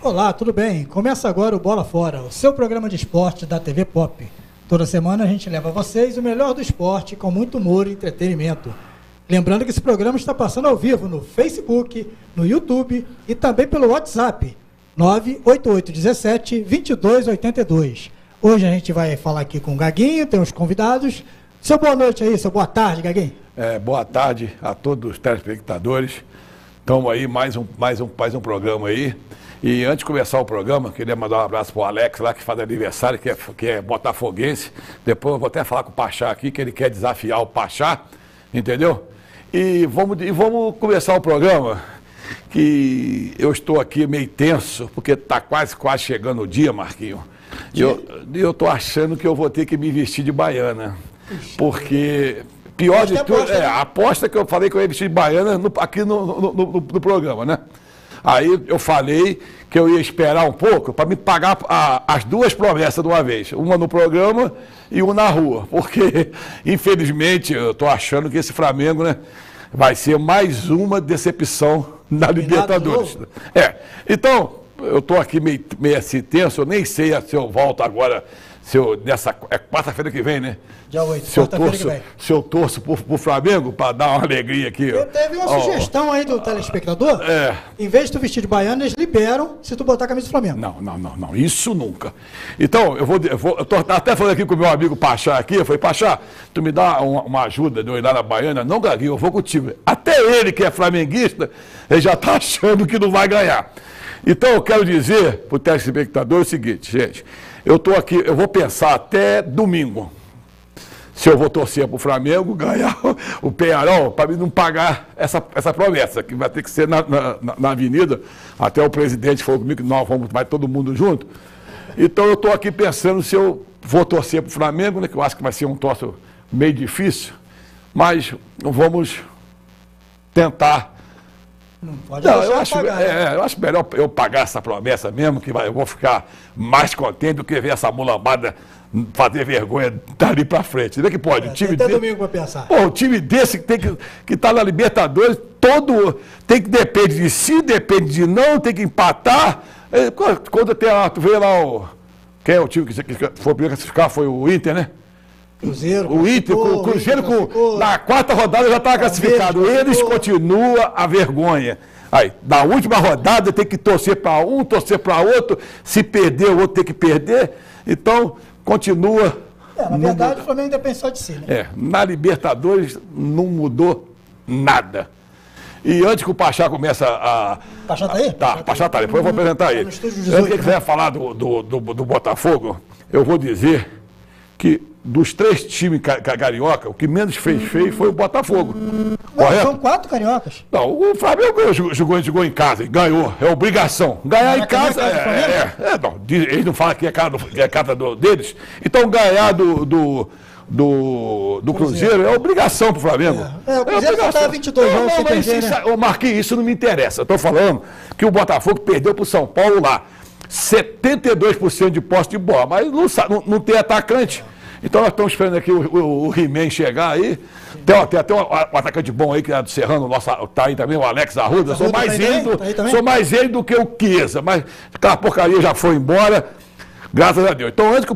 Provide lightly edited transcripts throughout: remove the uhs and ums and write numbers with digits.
Olá, tudo bem? Começa agora o Bola Fora, o seu programa de esporte da TV Pop. Toda semana a gente leva a vocês o melhor do esporte com muito humor e entretenimento. Lembrando que esse programa está passando ao vivo no Facebook, no YouTube e também pelo WhatsApp, 98817-2282. Hoje a gente vai falar aqui com o Gaguinho, tem uns convidados. Seu boa noite aí, seu boa tarde, Gaguinho. Boa tarde a todos os telespectadores. Estamos aí, mais um programa aí. E antes de começar o programa, queria mandar um abraço para o Alex lá, que faz aniversário, que é botafoguense. Depois eu vou até falar com o Pachá aqui, que ele quer desafiar o Pachá, entendeu? E vamos começar o programa, que eu estou aqui meio tenso, porque está quase chegando o dia, Marquinho. E eu estou achando que eu vou ter que me vestir de baiana, porque... Pior de tudo, a aposta que eu falei que eu ia vestir de baiana aqui no programa, né? Aí eu falei que eu ia esperar um pouco para me pagar as duas promessas de uma vez. Uma no programa e uma na rua. Porque, infelizmente, eu estou achando que esse Flamengo, né, vai ser mais uma decepção na Libertadores. Então, eu estou aqui meio assim tenso, eu nem sei se eu volto agora, é quarta-feira que vem, né? Dia 8, quarta-feira que vem. Se eu torço pro Flamengo, para dar uma alegria aqui. Teve uma sugestão aí do telespectador. Em vez de tu vestir de baiana, eles liberam se tu botar a camisa do Flamengo. Não, isso nunca. Então, eu tô até falando aqui com o meu amigo Pachá aqui, eu falei, Pachá, tu me dá uma ajuda de eu ir lá na baiana? Não, Gaguinho, eu vou contigo. Até ele, que é flamenguista, ele já tá achando que não vai ganhar. Então, eu quero dizer pro telespectador o seguinte, gente, eu tô aqui, eu vou pensar até domingo. Se eu vou torcer para o Flamengo, ganhar o Penharol, para mim não pagar essa promessa, que vai ter que ser na avenida. Até o presidente falou comigo que vai todo mundo junto. Então eu estou aqui pensando se eu vou torcer para o Flamengo, né, que eu acho que vai ser um torço meio difícil, mas vamos tentar. Eu acho melhor eu pagar essa promessa mesmo, que eu vou ficar mais contente do que ver essa mulambada fazer vergonha dali pra frente. Vê que pode. Até domingo pra pensar. O time desse que tá na Libertadores, tem que depende de si, depende de não, tem que empatar. Quando tu vê lá quem é o time que foi primeiro classificar, foi o Inter, né? Cruzeiro. O Cruzeiro na quarta rodada já estava classificado. Eles continuam a vergonha. Aí, na última rodada tem que torcer para um, torcer para outro. Se perder, o outro tem que perder. Então, continua. Na verdade, o Flamengo depende só de si, né? Na Libertadores não mudou nada. E antes que o Pachá comece a... Pachá tá aí? Pachá tá aí. Depois eu vou apresentar ele. Antes que quiser falar do Botafogo, eu vou dizer que dos 3 times carioca, o que menos fez feio foi o Botafogo. São 4 cariocas. Não, o Flamengo jogou em casa e ganhou. É obrigação. Ganhar em casa não, eles não falam que é casa deles. Então ganhar do Cruzeiro é obrigação pro Flamengo. O Cruzeiro só tá 22 jogos sem perder, né? Eu marquei isso, não me interessa. Eu tô falando que o Botafogo perdeu pro São Paulo lá. 72% de posse de bola, mas não tem atacante. Então nós estamos esperando aqui o He-Man chegar aí. Tem até um atacante bom aí, que é do Serrano, tá aí também, o Alex Arruda. Sou mais ele do que o Chiesa, mas aquela porcaria já foi embora, graças a Deus. Então antes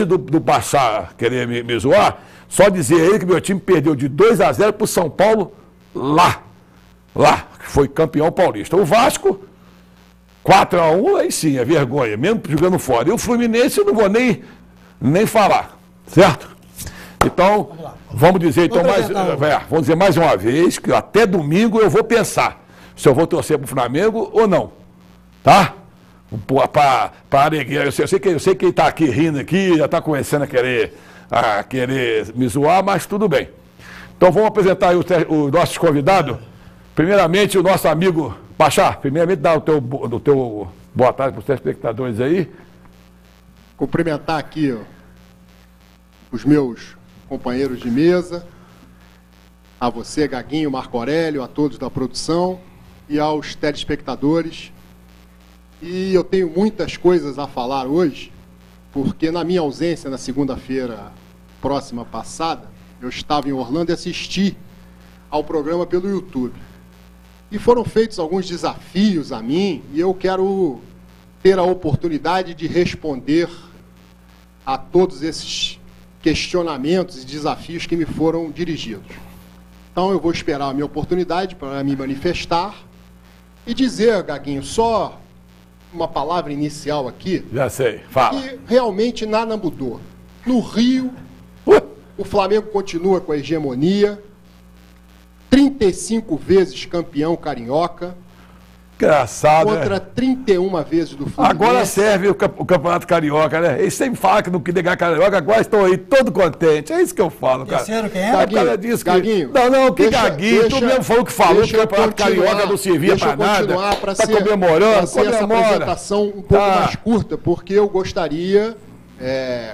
do Pachá querer me zoar, só dizer aí que meu time perdeu de 2-0 pro São Paulo lá, que foi campeão paulista. O Vasco, 4-1, aí sim, é vergonha, mesmo jogando fora. E o Fluminense eu não vou nem falar, certo? Então, vamos dizer mais uma vez que até domingo eu vou pensar se eu vou torcer para o Flamengo ou não, tá? Para alegria. Eu sei que ele está aqui rindo aqui, já está começando a querer me zoar, mas tudo bem. Então vamos apresentar aí os nossos convidados. Primeiramente o nosso amigo Pachá, primeiramente dá o teu boa tarde para os telespectadores aí. Cumprimentar aqui os meus companheiros de mesa, a você, Gaguinho, Marco Aurélio, a todos da produção e aos telespectadores. E eu tenho muitas coisas a falar hoje, porque na minha ausência, na segunda-feira próxima passada, eu estava em Orlando e assisti ao programa pelo YouTube. E foram feitos alguns desafios a mim, e eu quero ter a oportunidade de responder a todos esses questionamentos e desafios que me foram dirigidos. Então eu vou esperar a minha oportunidade para me manifestar e dizer, Gaguinho, só uma palavra inicial aqui. Já sei, fala. Que realmente nada mudou. No Rio, o Flamengo continua com a hegemonia, 35 vezes campeão carioca, engraçado, contra 31 vezes do Fluminense. Agora serve o Campeonato Carioca, né? Eles sempre falam que não queria ganhar Carioca, agora estão aí todo contentes. É isso que eu falo, cara. Terceiro, quem é? Gaguinho, O cara disse que... Gaguinho, Não, que deixa- Gaguinho. Tu deixa- mesmo falou que falou que o deixa eu Campeonato continuar, Carioca não servia deixa pra eu nada. continuar pra Tá ser- comemorando, pra ser essa comemora. apresentação um pouco Tá. mais curta, porque eu gostaria,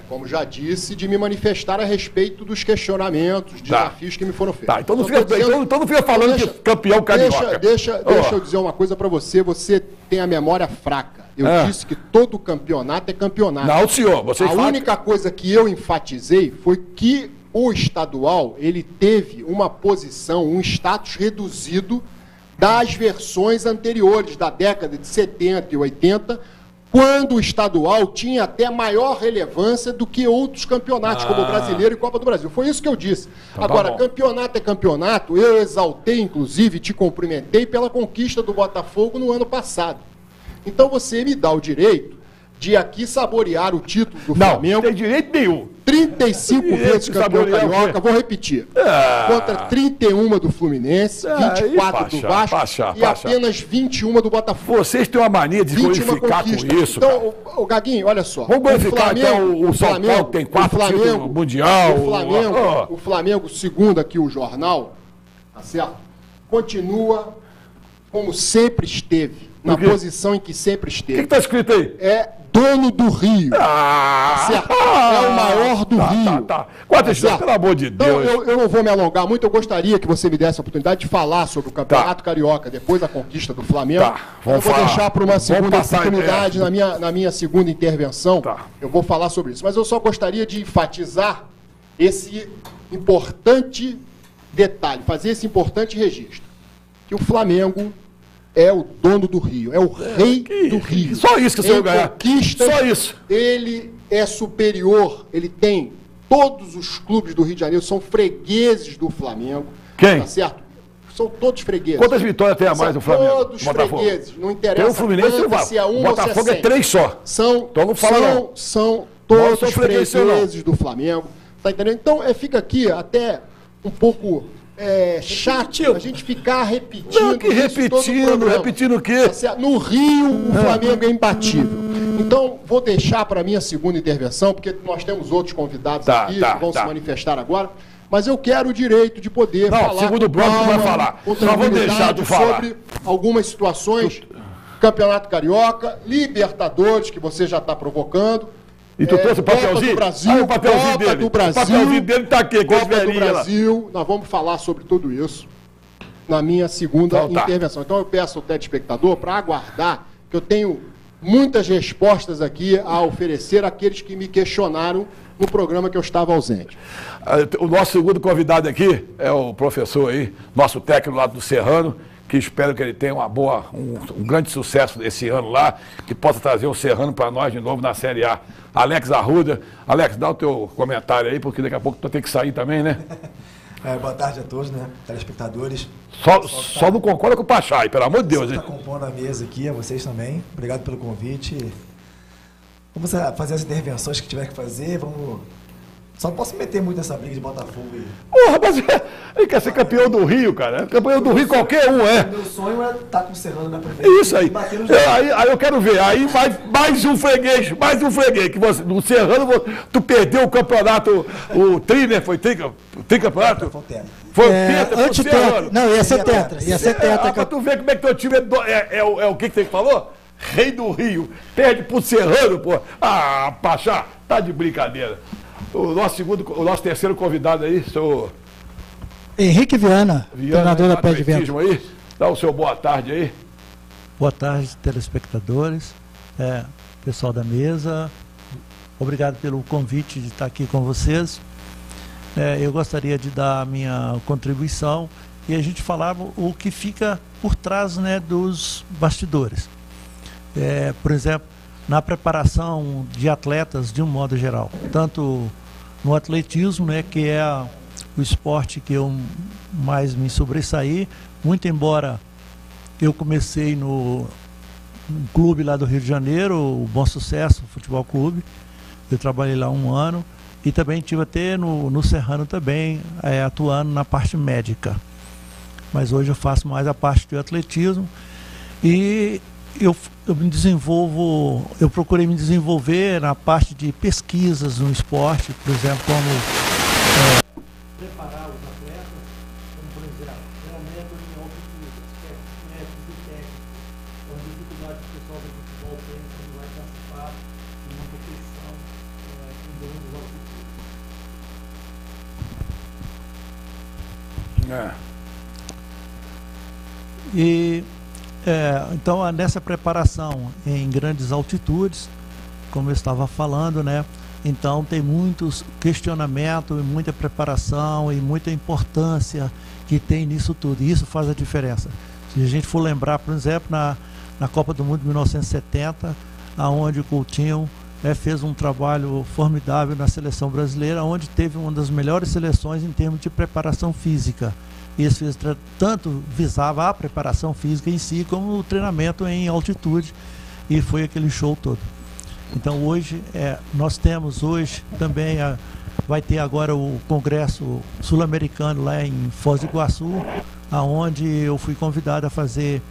como já disse, de me manifestar a respeito dos questionamentos, desafios que me foram feitos. Tá, então não Eu fica, tô dizendo- então não fica falando deixa- de campeão carioca. Deixa Ó. eu dizer uma coisa para você. Você tem a memória fraca. Eu Ah. disse que todo campeonato é campeonato. Não, senhor, você A única coisa que eu enfatizei foi que o estadual ele teve uma posição, um status reduzido das versões anteriores, da década de 70 e 80, quando o estadual tinha até maior relevância do que outros campeonatos, como o Brasileiro e Copa do Brasil. Foi isso que eu disse. Então, Agora, tá bom. campeonato é campeonato. Eu exaltei, inclusive, te cumprimentei pela conquista do Botafogo no ano passado. Então você me dá o direito de aqui saborear o título do Não, Flamengo. tem direito nenhum. 35 Direito vezes de campeão saborear o carioca, quê? vou repetir. Contra 31 do Fluminense, 24 do Vasco e apenas 21 do Botafogo. Vocês têm uma mania de 21 glorificar com conquistas. isso, cara. Então, o Gaguinho, olha só. Vamos glorificar, então, o São Paulo que tem 4 títulos mundial. O Flamengo, segundo aqui o jornal, tá certo? Continua como sempre esteve, na quê? posição em que sempre O que esteve. está escrito aí? É dono do Rio. Ah, Certo? É o maior do Rio. Tá. Quatro estrelas, certo? pelo amor de Então, Deus. eu não vou me alongar muito, eu gostaria que você me desse a oportunidade de falar sobre o Campeonato Carioca depois da conquista do Flamengo. Tá, vamos eu vou falar. deixar para uma Vamos segunda passar, oportunidade, na minha segunda intervenção, Tá. eu vou falar sobre isso. Mas eu só gostaria de enfatizar esse importante detalhe, fazer esse importante registro, que o Flamengo é o dono do Rio, é o rei do Rio. Só isso que o senhor Em ganhar. conquistas, Só isso. ele é superior, ele tem todos os clubes do Rio de Janeiro são fregueses do Flamengo. Quem? Tá certo? São todos fregueses. Quantas vitórias tem a mais do Flamengo? Todos Botafogo? fregueses. Não interessa Tem o Fluminense e o quanto, Vasco. se é um O ou se Botafogo é é 100. 3 só. Então não fala não. São Não todos sou freguês, não. fregueses do Flamengo. Tá entendendo? Então, fica aqui até um pouco chato a gente ficar repetindo. Não, que isso todo o programa. repetindo o quê? Tá certo? No Rio, o Flamengo é imbatível. Então, vou deixar para a minha segunda intervenção, porque nós temos outros convidados aqui que vão se manifestar agora. Mas eu quero o direito de poder falar. Segundo bloco tu vai falar. com Só vou deixar tu falar. sobre algumas situações. Campeonato Carioca, Libertadores, que você já está provocando. E tu trouxe o papelzinho? Copa do Brasil, Ah, o papelzinho Copa dele. do Brasil. O papelzinho dele tá aqui, com as Copa do velhinhas lá. Brasil. Nós vamos falar sobre tudo isso na minha segunda Então tá. intervenção. Então eu peço ao telespectador para aguardar, que eu tenho muitas respostas aqui a oferecer àqueles que me questionaram no programa que eu estava ausente. O nosso segundo convidado aqui é o professor aí, nosso técnico lá do Serrano, que espero que ele tenha um grande sucesso esse ano lá, que possa trazer o Serrano para nós de novo na Série A. Alex Arruda. Alex, dá o teu comentário aí, porque daqui a pouco tu tem que sair também, né? Boa tarde a todos, né? Telespectadores. Só não concorda com o Pachai, pelo amor de Deus, hein? Está compondo a mesa aqui, a vocês também. Obrigado pelo convite. Vamos fazer as intervenções que tiver que fazer. Vamos. Só não posso meter muito nessa briga de Botafogo aí. Porra, mas ele quer ser campeão do Rio, cara. Campeão do Rio qualquer um é. Meu sonho é estar com o Serrano na prefeitura. Isso aí. Aí eu quero ver. Aí mais um freguês. Que você, no Serrano, tu perdeu o campeonato, o tri, né? Foi tricampeonato? Foi o tetra, foi o Serrano. Não, ia ser tetra. Ia ser tetra. Pra tu ver como é que teu time é o que você falou? Rei do Rio. Perde pro Serrano, pô. Ah, Pachá, tá de brincadeira. O nosso terceiro convidado aí, seu Henrique Viana, treinador da Pé de Vento. Aí. Dá o seu boa tarde aí. Boa tarde, telespectadores, pessoal da mesa. Obrigado pelo convite de estar aqui com vocês. Eu gostaria de dar a minha contribuição e a gente falar o que fica por trás, né, dos bastidores. Por exemplo, na preparação de atletas de um modo geral, tanto no atletismo, né, que é o esporte que eu mais me sobressaí, muito embora eu comecei no clube lá do Rio de Janeiro, o Bom Sucesso Futebol Clube, eu trabalhei lá 1 ano, e também tive até no Serrano também, atuando na parte médica. Mas hoje eu faço mais a parte do atletismo e eu procurei me desenvolver na parte de pesquisas no esporte, por exemplo, como preparar os atletas, como por exemplo, treinamento em altitude, aspectos médicos e técnicos, com a dificuldade que o pessoal do futebol tem quando vai participar de uma competição em grandes altitudes. Então, nessa preparação em grandes altitudes, como eu estava falando, né? Então, tem muitos questionamentos, muita preparação e muita importância que tem nisso tudo. E isso faz a diferença. Se a gente for lembrar, por exemplo, na Copa do Mundo de 1970, onde o Coutinho fez um trabalho formidável na seleção brasileira, onde teve uma das melhores seleções em termos de preparação física. Isso tanto visava a preparação física em si, como o treinamento em altitude, e foi aquele show todo. Então hoje, nós temos hoje também, vai ter agora o Congresso Sul-Americano lá em Foz do Iguaçu, onde eu fui convidado a fazer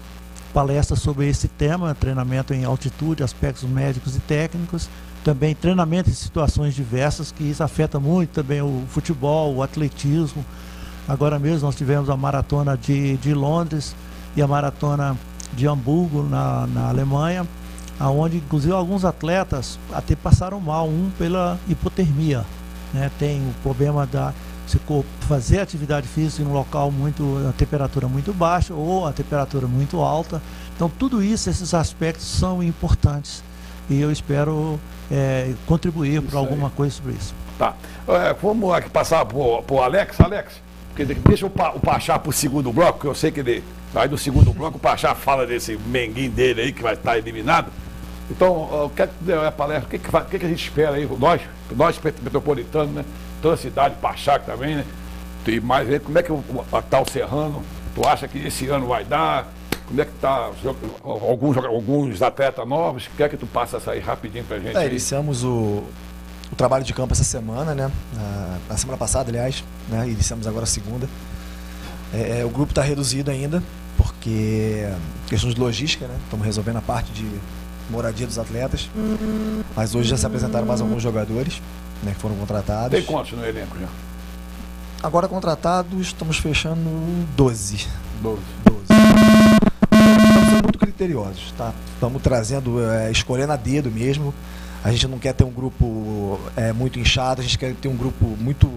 palestras sobre esse tema, treinamento em altitude, aspectos médicos e técnicos, também treinamento em situações diversas, que isso afeta muito também o futebol, o atletismo. Agora mesmo nós tivemos a maratona de Londres e a maratona de Hamburgo na Alemanha, onde inclusive alguns atletas até passaram mal, pela hipotermia, né? Tem o problema se fazer atividade física em um local a temperatura muito baixa ou a temperatura muito alta. Então tudo isso, esses aspectos são importantes e eu espero contribuir para alguma coisa sobre isso. Tá. Vamos aqui passar para o Alex. Alex, deixa o Pachá para o segundo bloco, porque eu sei que ele vai do segundo bloco, o Pachá fala desse menguinho dele aí que vai estar eliminado. Então, eu quero que dê a palestra, o que a gente espera aí, nós metropolitanos, né? Toda a cidade, Pachá também, né? E mais como é que está o Serrano? Tu acha que esse ano vai dar? Como é que está alguns atletas novos? Quer que tu passa essa aí rapidinho pra gente? Iniciamos o trabalho de campo essa semana, né? Na semana passada, aliás, né? Iniciamos agora a segunda. O grupo está reduzido ainda, porque questão de logística, né? Estamos resolvendo a parte de moradia dos atletas. Mas hoje já se apresentaram mais alguns jogadores, né, que foram contratados. Tem quantos no elenco já? Agora contratados, estamos fechando 12. 12. Estamos sendo muito criteriosos, tá? Estamos trazendo, escolhendo a dedo mesmo. A gente não quer ter um grupo muito inchado, a gente quer ter um grupo muito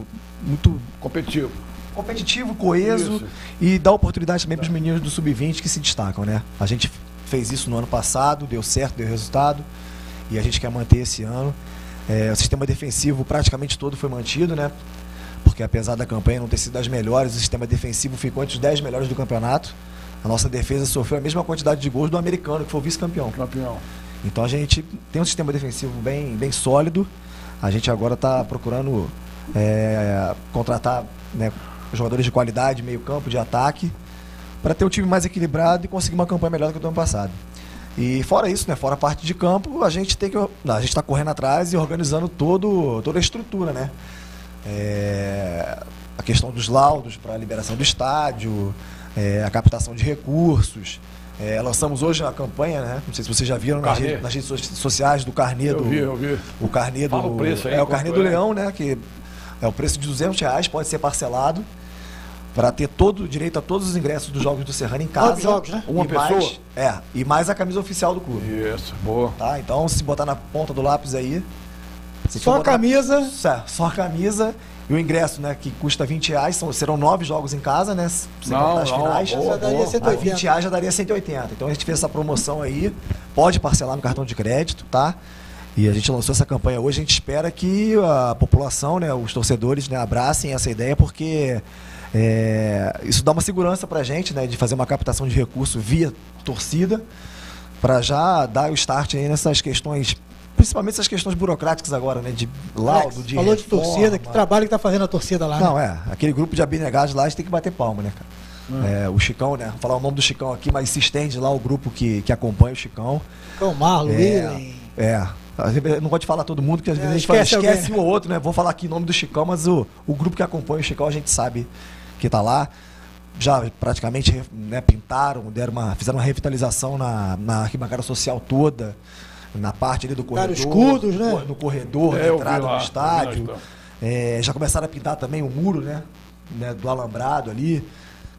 competitivo, coeso. Isso. E dar oportunidade também para os meninos do Sub-20 que se destacam, né? A gente fez isso no ano passado, deu certo, deu resultado, e a gente quer manter esse ano. O sistema defensivo praticamente todo foi mantido, né? Porque apesar da campanha não ter sido das melhores, o sistema defensivo ficou entre os 10 melhores do campeonato. A nossa defesa sofreu a mesma quantidade de gols do americano, que foi o vice-campeão. Então a gente tem um sistema defensivo bem sólido. A gente agora está procurando contratar, né, jogadores de qualidade, meio campo, de ataque, para ter um time mais equilibrado e conseguir uma campanha melhor do que o do ano passado. E fora isso, né, fora a parte de campo, a gente está correndo atrás e organizando toda a estrutura, né? A questão dos laudos para a liberação do estádio, a captação de recursos. Lançamos hoje a campanha, né? Não sei se vocês já viram nas redes sociais do carnê. Eu vi. O carnê do. Fala o preço aí, o carnê do Leão, né? Que é o preço de R$200, pode ser parcelado, para ter todo o direito a todos os ingressos dos jogos do Serrano em casa. 9 jogos, né? Uma pessoa? E mais a camisa oficial do clube. Isso, boa. Tá? Então, se botar na ponta do lápis aí... Só a camisa. Só a camisa e o ingresso, né? Que custa R$20. Serão 9 jogos em casa, né? Sem contar as finais. Já daria 180. R$20 já daria 180. Então, a gente fez essa promoção aí. Pode parcelar no cartão de crédito, tá? E a gente lançou essa campanha hoje. A gente espera que a população, né? Os torcedores, né, abracem essa ideia, porque... isso dá uma segurança para a gente, né, de fazer uma captação de recurso via torcida, para já dar o start aí nessas questões, principalmente essas questões burocráticas agora, né? De laudo, Alex, de falou de reforma. torcida, que trabalho que tá fazendo a torcida lá, Não, né? aquele grupo de abnegados lá, a gente tem que bater palma, né, cara? O Chicão, né? Vou falar o nome do Chicão aqui, mas se estende lá o grupo que acompanha o Chicão. Cão Marlon, William. Não gosto de falar todo mundo, porque às vezes a gente esquece um ou outro, né? Vou falar aqui o nome do Chicão, mas o grupo que acompanha o Chicão a gente sabe que tá lá. Já praticamente, né, pintaram, fizeram uma revitalização na arquibancada social toda, na parte ali do corredor. Escudos, né? No corredor, na entrada do estádio. Já começaram a pintar também o muro, né, do alambrado ali.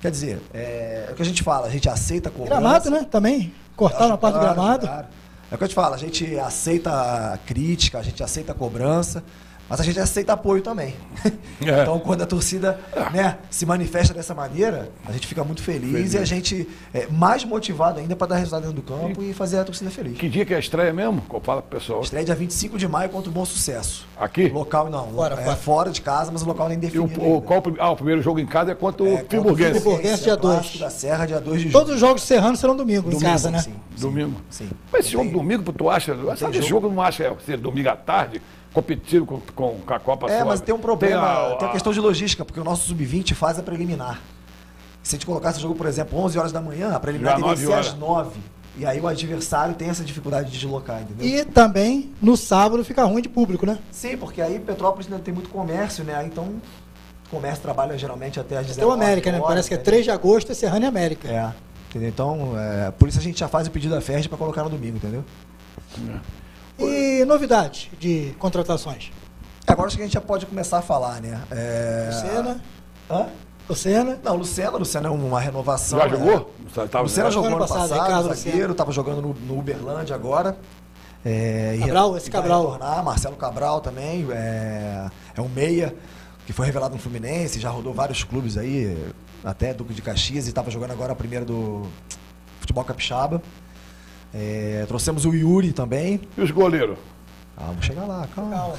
Quer dizer, é o que a gente fala, a gente aceita a cobrança. Gramado, né? Também. Cortaram a parte do gramado. Claro. É o que a gente fala, a gente aceita a crítica, a gente aceita a cobrança, mas a gente aceita apoio também. Então, quando a torcida, né, se manifesta dessa maneira, a gente fica muito feliz e a gente é mais motivado ainda para dar resultado dentro do campo e fazer a torcida feliz. Que dia que é a estreia mesmo? Fala pro pessoal. Estreia dia 25 de maio contra o Bom Sucesso. Aqui? Local não, fora de casa, mas o local nem definido. O primeiro jogo em casa é contra o Friburguense. Friburguense, dia 2. da Serra, dia 2 de julho. Todos os jogos serranos serão domingo em casa, né? Sim, Domingo. Sim. Mas esse jogo domingo, tu acha? Esse jogo não acha ser domingo à tarde? Competindo com a Copa Suave. Mas tem um problema, tem a questão de logística, porque o nosso Sub-20 faz a preliminar. Se a gente colocasse o jogo, por exemplo, 11 horas da manhã, a preliminar teria que ser às 9. E aí o adversário tem essa dificuldade de deslocar, entendeu? E também, no sábado, fica ruim de público, né? Sim, porque aí Petrópolis ainda tem muito comércio, né? Então, o comércio trabalha geralmente até às 19 Tem o América, né? Parece que é 3 de agosto, é Serrano e América. Entendeu? Então, por isso a gente já faz o pedido da FERJ para colocar no domingo, entendeu? E novidade de contratações? Agora acho que a gente já pode começar a falar, né? Lucena? Hã? Lucena? Não, Lucena é uma renovação. Já jogou? Lucena jogou ano passado, Ricardo zagueiro, estava jogando no Uberlândia agora. Cabral. Marcelo Cabral também, é um meia que foi revelado no Fluminense, já rodou vários clubes aí, até Duque de Caxias, e estava jogando agora a primeira do futebol capixaba. Trouxemos o Yuri também. E os goleiros? Vamos chegar lá, calma.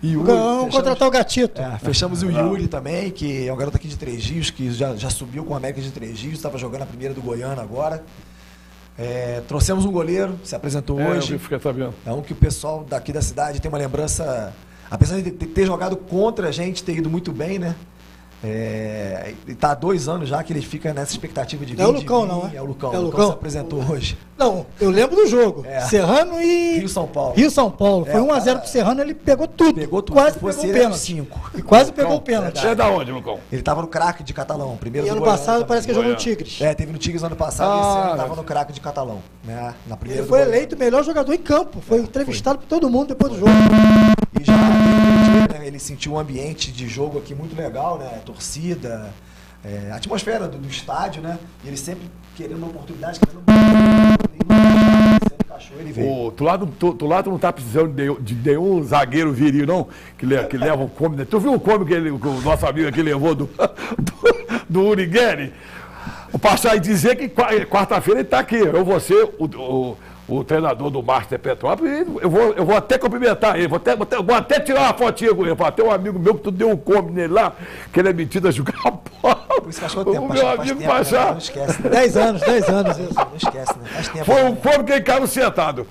Yuri, vamos contratar o Gatito. Fechamos o Yuri também, que é um garoto aqui de Três Rios, que já subiu com o América de Três Rios, estava jogando a primeira do Goiânia agora. Trouxemos um goleiro, se apresentou hoje. Eu fiquei sabendo. É um que o pessoal daqui da cidade tem uma lembrança, apesar de ter jogado contra a gente, ter ido muito bem, né? Está há 2 anos já que ele fica nessa expectativa de vir. É o Lucão, não é? É o Lucão. É o Lucão Lucão se apresentou hoje. Não, eu lembro do jogo. Serrano e Rio-São Paulo. Rio-São Paulo. Foi 1-0 pro Serrano, ele pegou tudo. Quase pegou o pênalti. 5. E quase pegou o pênalti. Você é da onde, Lucão? Ele estava no craque de Catalão. Primeiro E ano Goiânia, passado parece que jogou no Goiânia. Tigres. teve no Tigres ano passado e esse ano estava no craque de Catalão. Né? Na primeira Ele foi do Goiânia. eleito o melhor jogador em campo. Foi entrevistado por todo mundo depois do jogo. E já né, ele sentiu um ambiente de jogo aqui muito legal, né? Torcida, a atmosfera do estádio, né? E ele sempre querendo uma oportunidade, querendo encaixou, ele veio. Tu lá não tá precisando de nenhum zagueiro viril, não, que leva o come, né? Tu viu o come que o nosso amigo aqui levou do Urigueri? Vou passar e dizer que quarta-feira ele tá aqui. Eu vou ser o treinador do Master Petrópolis, eu vou até cumprimentar ele, vou até tirar uma fotinha com ele. Tem um amigo meu que tu deu um come nele lá, que ele é metido a jogar bola. Por isso faz tempo, o meu amigo Pachá. Não esquece, né? 10 anos isso. Não esquece, né? Faz tempo. Foi um come que ele caiu sentado.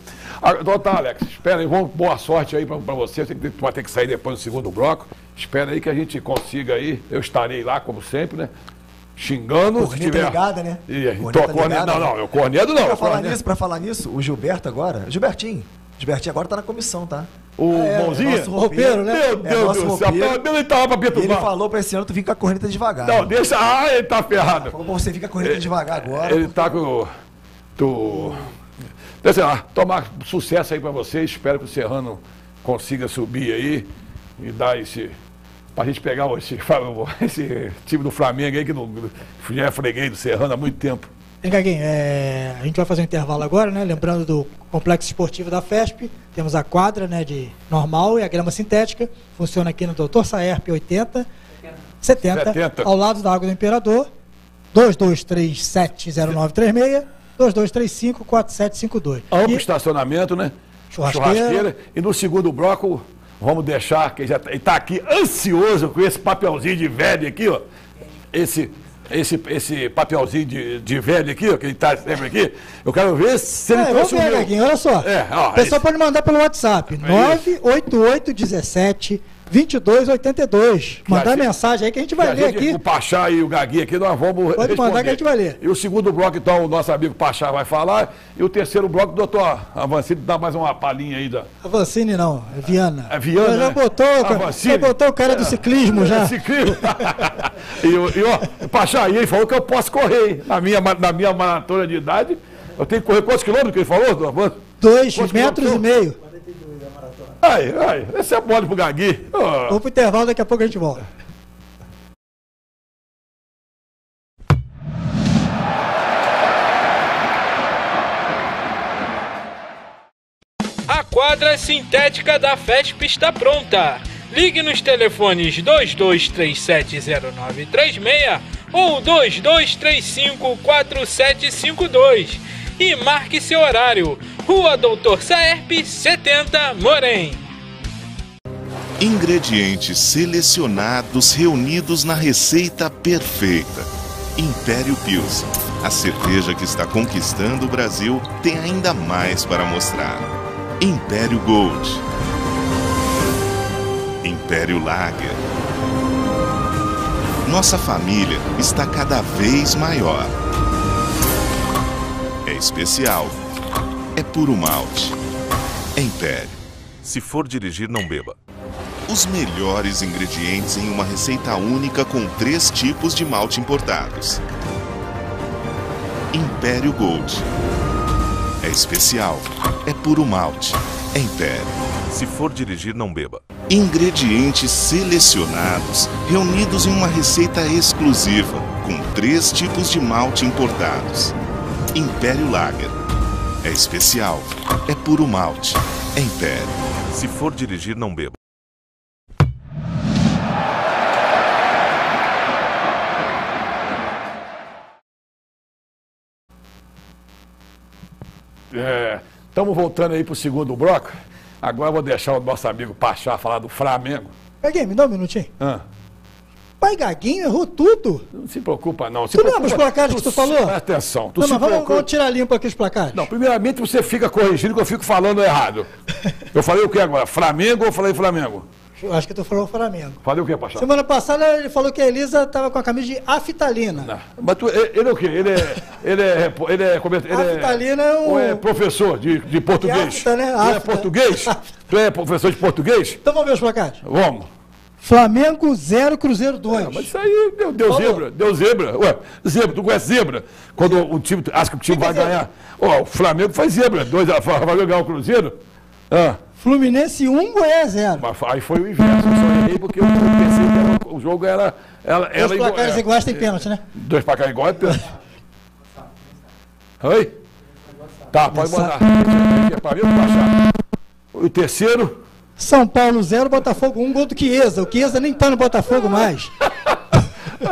Então tá, Alex, espera aí, boa sorte aí pra você. Você vai ter que sair depois do segundo bloco. Espera aí que a gente consiga aí. Eu estarei lá, como sempre, né? Xingando. Corneta ligada, né? Eu corneto não. Pra falar nisso, o Gilberto agora, Gilbertinho agora tá na comissão, tá? O Mãozinha? Nosso roupeiro, né? Meu Deus do céu, ele tava pra perturbar. Ele falou pra esse ano tu vir com a corneta devagar. Não, deixa. Ele tá ferrado. Falou pra você vir com a corneta devagar agora. Ele tá com. Deixa lá, tomar sucesso aí pra vocês. Espero que o Serrano consiga subir aí e dar pra gente pegar esse time do Flamengo aí, que já é freguês do Serrano há muito tempo. Gaguinho, a gente vai fazer um intervalo agora, né? Lembrando do complexo esportivo da FESP, temos a quadra, né, de normal e a grama sintética, funciona aqui no Dr. Saerp 70, ao lado da Água do Imperador, 22370936, 22354752. Amplo estacionamento, né? Churrasqueira. E no segundo bloco, vamos deixar, que ele está aqui ansioso com esse papelzinho de velho aqui, ó. esse papelzinho de velho aqui, ó, que ele tá sempre aqui, eu quero ver se ele vamos ver, Gaguinho, olha só. O pessoal pode mandar pelo WhatsApp, 98817-2282. Mandar mensagem aí que a gente vai ler aqui. O Pachá e o Gaguinho aqui, nós vamos Pode mandar que a gente vai ler. E o segundo bloco, então, o nosso amigo Pachá vai falar. E o terceiro bloco, o doutor Avancini, dá mais uma palhinha aí. Avancini não, é Viana. É Viana, já botou o cara do ciclismo já. Ciclismo. e ó, Pachá, e ele falou que eu posso correr. Na minha maratona de idade, eu tenho que correr quantos quilômetros que ele falou, doutor Avanço? 2,5 metros. Aí, esse é mole pro Gaguinho. Vamos pro intervalo, daqui a pouco a gente volta. A quadra sintética da FESP está pronta. Ligue nos telefones 22370936 ou 22354752 e marque seu horário. Rua Doutor Saerpe, 70, Morém. Ingredientes selecionados reunidos na receita perfeita. Império Pilsen. A cerveja que está conquistando o Brasil tem ainda mais para mostrar. Império Gold. Império Lager. Nossa família está cada vez maior. É especial. É puro malte. É Império. Se for dirigir, não beba. Os melhores ingredientes em uma receita única com 3 tipos de malte importados. Império Gold. É especial. É puro malte. É Império. Se for dirigir, não beba. Ingredientes selecionados, reunidos em uma receita exclusiva, com 3 tipos de malte importados. Império Lager. É especial. É puro malte. É Império. Se for dirigir, não beba. Estamos voltando aí para o segundo bloco. Agora eu vou deixar o nosso amigo Pachá falar do Flamengo. Gaguinho, me dá um minutinho. Pai Gaguinho errou tudo. Não se preocupa, não. Tu lembra os placares que tu falou? Presta atenção. Vamos tirar limpo aqui os placares. Não, primeiramente você fica corrigindo que eu fico falando errado. Eu falei o que agora? Flamengo ou falei Flamengo? Eu acho que tu falou Flamengo. Falei o que, Pachá? Semana passada ele falou que a Elisa estava com a camisa de aftalina. Não. Mas ele é o quê? Ele é aftalina é professor de português. Afta, né? Tu é português? Tu é professor de português? Então vamos ver os placares. Vamos. Flamengo 0, Cruzeiro 2. Mas isso aí deu zebra. Deu zebra. Ué, zebra, tu conhece zebra? Quando o time acha que o time vai ganhar. Ó, o Flamengo faz zebra. 2 vai ganhar o Cruzeiro. Fluminense 1, Goiás 0. Mas aí foi o inverso. Eu só errei porque eu pensei que o jogo era. Os placares iguais tem pênalti, né? 2 placares iguais é pênalti. Oi? Tá, pode mandar. Para ver o Pachá. O terceiro. São Paulo 0, Botafogo 1, gol do Chiesa. O Chiesa nem tá no Botafogo mais.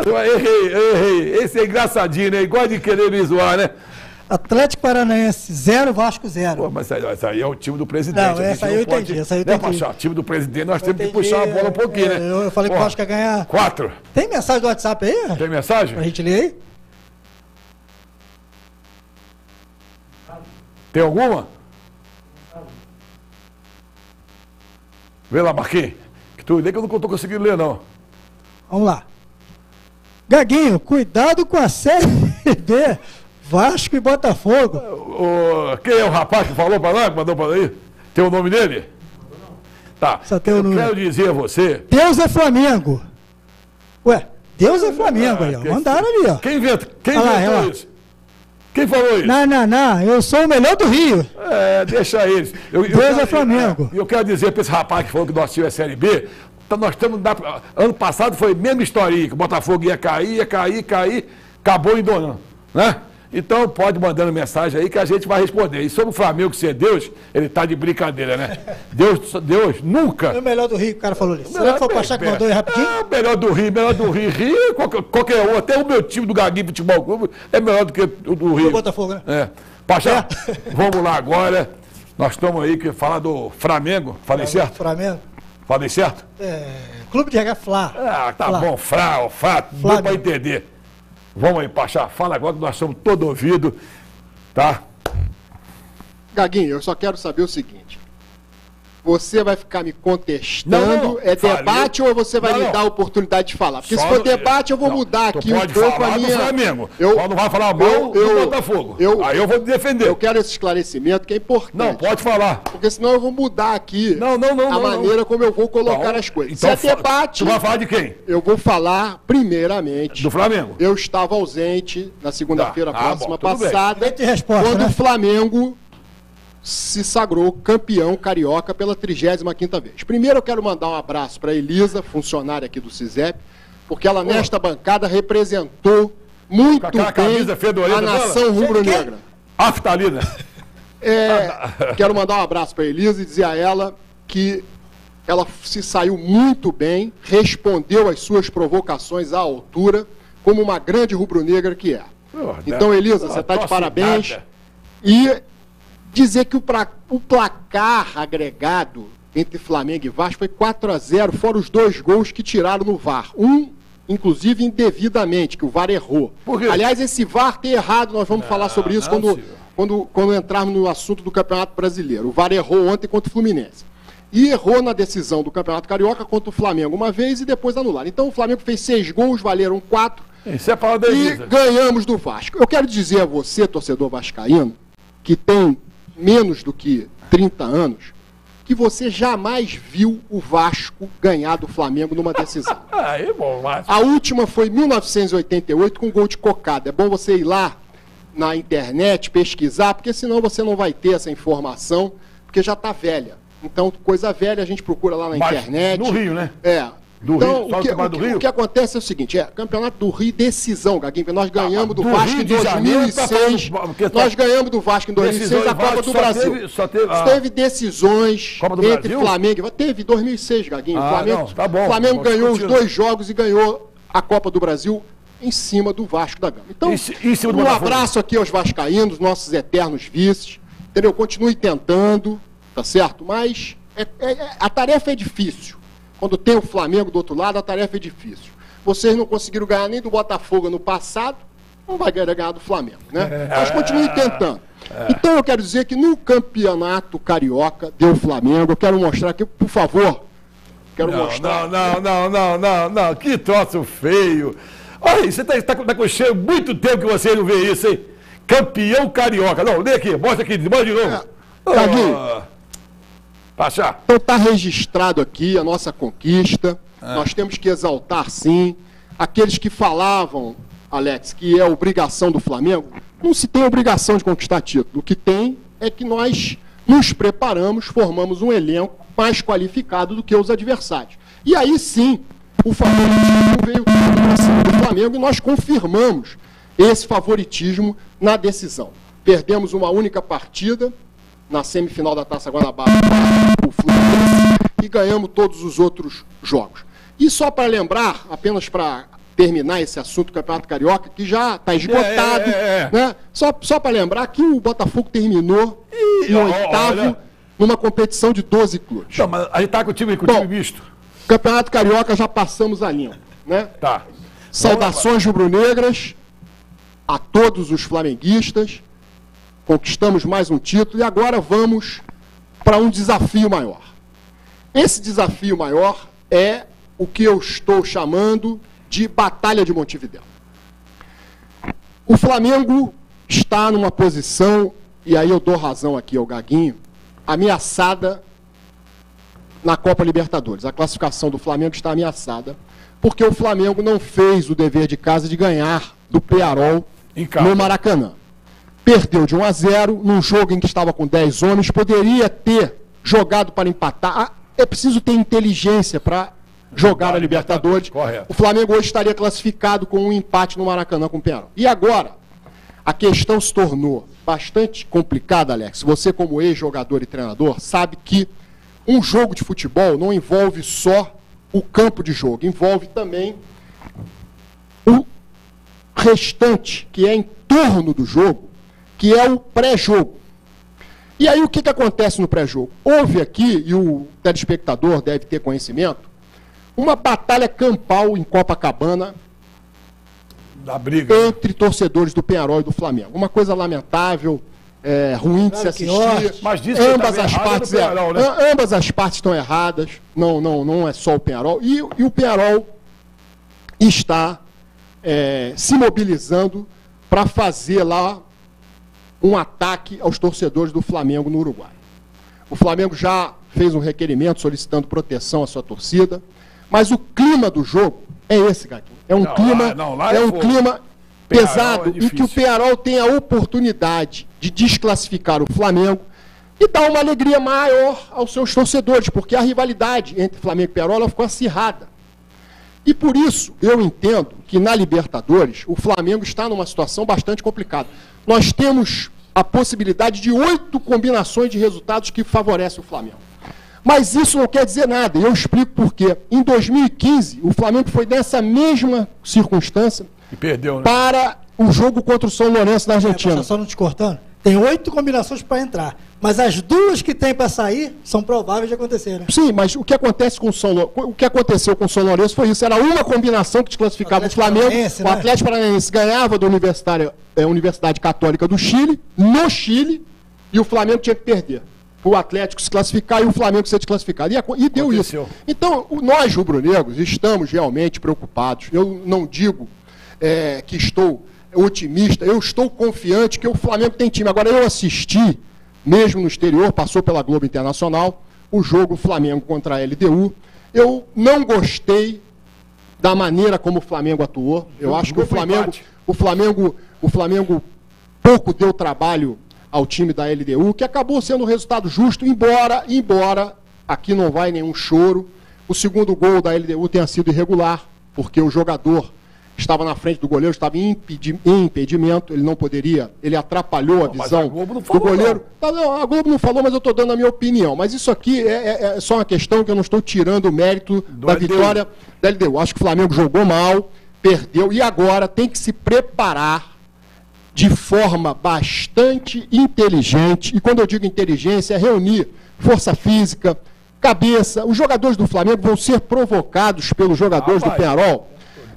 Eu errei. Esse é engraçadinho, né? Igual de querer me zoar, né? Atlético Paranaense 0, Vasco 0. Pô, mas essa aí é o time do presidente. Não, essa aí eu entendi. Essa aí eu entendi. Né, time do presidente, nós temos que puxar a bola um pouquinho, né? Eu falei que o Vasco ia ganhar. 4. Tem mensagem do WhatsApp aí? Tem mensagem? Pra gente ler aí? Tem alguma? Vê lá, Marquinhos. Que tu lê que eu não tô conseguindo ler, não. Vamos lá. Gaguinho, cuidado com a Série B. Vasco e Botafogo. Quem é o rapaz que falou para lá, que mandou para aí? Tem o nome dele? Tá. Só tem o nome. Quero dizer a você... Deus é Flamengo. Ué, Deus é Flamengo aí, ó. Mandaram ali, ó. Quem inventou isso? Quem falou isso? Não, eu sou o melhor do Rio. Deixa eles. Deus é Flamengo. Eu quero dizer para esse rapaz que falou que nosso time é Série B, nós estamos... Ano passado foi a mesma historinha, que o Botafogo ia cair, acabou indonando, né? Então pode mandando mensagem aí que a gente vai responder. E sobre o Flamengo ser Deus, ele tá de brincadeira, né? Deus nunca... É o melhor do Rio, o cara falou isso. Será que foi o Pachá que mandou aí rapidinho? Melhor do Rio. Rio, qualquer um. Até o meu time do Gaguinho Futebol Clube é melhor do que o do Rio. O Botafogo, né? Pachá, vamos lá agora. Nós estamos aí que falar do Flamengo. Falei certo? Flamengo. Falei certo? Clube de Regatas Fla. Tá bom. Flá. Deu pra entender. Vamos aí, Pachá, fala agora que nós somos todo ouvido, tá? Gaguinho, eu só quero saber o seguinte. Você vai ficar me contestando? Não, é debate ou você vai me dar a oportunidade de falar? Porque se for debate, eu vou mudar aqui um pouco a minha... Flamengo. Quando vai falar mal do Botafogo. Aí eu vou te defender. Eu quero esse esclarecimento que é importante. Não, pode falar. Porque senão eu vou mudar aqui a maneira como eu vou colocar as coisas. Então, se é debate... Tu vai falar de quem? Eu vou falar, primeiramente... Do Flamengo. Eu estava ausente na segunda-feira próxima passada, resposta, quando né? o Flamengo se sagrou campeão carioca pela 35ª vez. Primeiro eu quero mandar um abraço para a Elisa, funcionária aqui do CISEP, porque ela nesta bancada representou muito bem a nação rubro-negra. Aftalina. Quero mandar um abraço para a Elisa e dizer a ela que ela se saiu muito bem, respondeu às suas provocações à altura, como uma grande rubro-negra que é. Então, Elisa, você está de parabéns. E dizer que o placar agregado entre Flamengo e Vasco foi 4-0, fora os 2 gols que tiraram no VAR. Inclusive, indevidamente, que o VAR errou. Aliás, esse VAR tem errado, nós vamos falar sobre isso quando entrarmos no assunto do Campeonato Brasileiro. O VAR errou ontem contra o Fluminense. E errou na decisão do Campeonato Carioca contra o Flamengo uma vez e depois anularam. Então, o Flamengo fez 6 gols, valeram 4. Isso é para e ganhamos do Vasco. Eu quero dizer a você, torcedor vascaíno, que tem menos do que 30 anos, que você jamais viu o Vasco ganhar do Flamengo numa decisão. A última foi em 1988 com gol de Cocada. É bom você ir lá na internet pesquisar, porque senão você não vai ter essa informação, porque já está velha. Então, coisa velha a gente procura lá na internet. No Rio, né? Então, o que acontece é o seguinte, Campeonato do Rio, decisão, Gaguinho, porque nós ganhamos do Vasco em 2006, nós ganhamos do Vasco em 2006 a Copa do Brasil. Teve decisões entre Flamengo, teve 2006, Gaguinho, o Flamengo ganhou os 2 jogos e ganhou a Copa do Brasil em cima do Vasco da Gama. Então, um abraço aqui aos vascaínos, nossos eternos vices, entendeu? Continue tentando, tá certo? Mas a tarefa é difícil. Quando tem o Flamengo do outro lado, a tarefa é difícil. Vocês não conseguiram ganhar nem do Botafogo no passado, não vai ganhar do Flamengo, né? Mas continue tentando. Então eu quero dizer que no Campeonato Carioca deu Flamengo. Eu quero mostrar aqui, por favor. Não, que troço feio. Olha, você está com cheio muito tempo que você não vê isso, hein? Campeão Carioca. Não, lê aqui, mostra de novo. Pachá. Então está registrado aqui a nossa conquista. Nós temos que exaltar, sim. Aqueles que falavam, Alex, que é obrigação do Flamengo, não se tem obrigação de conquistar título. O que tem é que nós nos preparamos, formamos um elenco mais qualificado do que os adversários. E aí sim, o favoritismo veio para cima do Flamengo e nós confirmamos esse favoritismo na decisão. Perdemos uma única partida na semifinal da Taça Guanabara para o Fluminense e ganhamos todos os outros jogos. E só para lembrar, apenas para terminar esse assunto do Campeonato Carioca, que já está esgotado, né? Só para lembrar que o Botafogo terminou em 8º numa competição de 12 clubes. Não, mas aí está com o time misto. Campeonato Carioca já passamos a limpo, né? Tá. Saudações rubro-negras a todos os flamenguistas. Conquistamos mais um título e agora vamos para um desafio maior. Esse desafio maior é o que eu estou chamando de Batalha de Montevidéu. O Flamengo está numa posição, e aí eu dou razão aqui ao Gaguinho, ameaçada na Copa Libertadores. A classificação do Flamengo está ameaçada, porque o Flamengo não fez o dever de casa de ganhar do Peñarol no Maracanã. Perdeu de 1-0, num jogo em que estava com 10 homens, poderia ter jogado para empatar. É preciso ter inteligência para jogar a Libertadores. Correto. O Flamengo hoje estaria classificado com um empate no Maracanã com o Peñarol. E agora, a questão se tornou bastante complicada, Alex. Você, como ex-jogador e treinador, sabe que um jogo de futebol não envolve só o campo de jogo, envolve também o restante, que é em torno do jogo, que é o pré-jogo. E aí o que acontece no pré-jogo? Houve aqui, e o telespectador deve ter conhecimento, uma batalha campal em Copacabana Da briga. Entre torcedores do Penharol e do Flamengo. Uma coisa lamentável, ruim de se assistir. Mas diz que ambas as partes Penharol, né? ambas as partes estão erradas. Não é só o Penharol. E o Penharol está se mobilizando para fazer lá um ataque aos torcedores do Flamengo no Uruguai. O Flamengo já fez um requerimento solicitando proteção à sua torcida, mas o clima do jogo é esse, Gaguinho. É um clima pesado, em que o Penharol tem a oportunidade de desclassificar o Flamengo e dar uma alegria maior aos seus torcedores, porque a rivalidade entre Flamengo e Penharol ficou acirrada. E por isso, eu entendo que na Libertadores, o Flamengo está numa situação bastante complicada. Nós temos a possibilidade de 8 combinações de resultados que favorecem o Flamengo. Mas isso não quer dizer nada, e eu explico por quê. Em 2015, o Flamengo foi nessa mesma circunstância e perdeu, né? Para o jogo contra o São Lourenço da Argentina. Só não te cortando, tem 8 combinações para entrar, mas as 2 que tem para sair são prováveis de acontecer, né? Sim, mas o que acontece com o que aconteceu com o São Lourenço foi isso, era uma combinação que desclassificava o Flamengo, o Atlético Paranaense ganhava da Universidade Católica do Chile, no Chile, e o Flamengo tinha que perder. O Atlético se classificar e o Flamengo ser desclassificado. E deu isso. Então, nós, rubro-negros, estamos realmente preocupados. Eu não digo que estou otimista, eu estou confiante que o Flamengo tem time. Agora, eu assisti, mesmo no exterior, passou pela Globo Internacional, o jogo Flamengo contra a LDU. Eu não gostei da maneira como o Flamengo atuou. Eu acho que o Flamengo pouco deu trabalho ao time da LDU, que acabou sendo um resultado justo, embora aqui não vai nenhum choro, o segundo gol da LDU tenha sido irregular, porque o jogador estava na frente do goleiro, estava em impedimento, ele não poderia, ele atrapalhou a visão do goleiro. Não, a Globo não falou, mas eu estou dando a minha opinião. Mas isso aqui é só uma questão que eu não estou tirando o mérito da vitória da LDU. Acho que o Flamengo jogou mal, perdeu, e agora tem que se preparar de forma bastante inteligente, e quando eu digo inteligência, é reunir força física, cabeça. Os jogadores do Flamengo vão ser provocados pelos jogadores do Penharol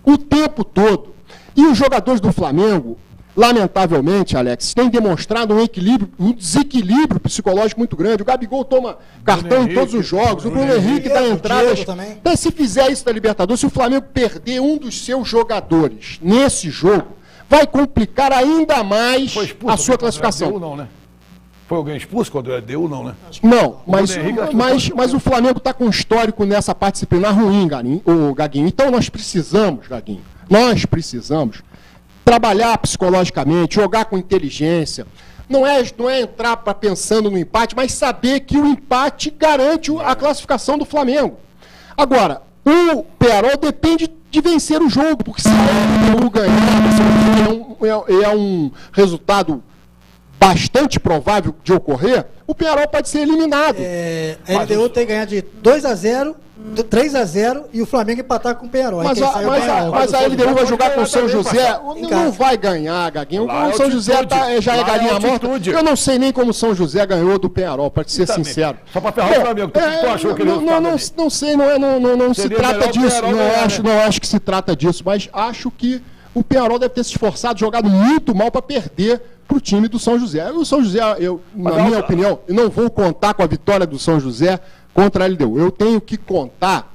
o tempo todo. E os jogadores do Flamengo, lamentavelmente, Alex, têm demonstrado um desequilíbrio psicológico muito grande. O Gabigol toma cartão em todos os jogos, o Bruno Henrique dá entrada. Então, se fizer isso na Libertadores, se o Flamengo perder um dos seus jogadores nesse jogo, vai complicar ainda mais a sua classificação. LDU, não, né? Foi alguém expulso contra o LDU, não, né? Não, mas o Flamengo está com um histórico nessa parte disciplinar ruim, Gaguinho. Então nós precisamos, Gaguinho, trabalhar psicologicamente, jogar com inteligência. Não é entrar pensando no empate, mas saber que o empate garante a classificação do Flamengo. Agora, o Penharol depende de vencer o jogo, porque se a LDU ganhar, é um resultado bastante provável de ocorrer, o Penharol pode ser eliminado. A LDU tem que ganhar de 2-0, 3-0 e o Flamengo empatar com o Penharol. Mas a LDU vai jogar com o São José, não vai ganhar, Gaguinho. O São José já é galinha morta. Eu não sei nem como o São José ganhou do Penharol, para ser sincero. Só para ferrar o Flamengo. Tu achou que ele não sei, não se trata disso. Não acho que se trata disso, mas acho que o Penharol deve ter se esforçado, jogado muito mal para perder para o time do São José. O São José, na minha opinião, eu não vou contar com a vitória do São José contra a LDU. Eu tenho que contar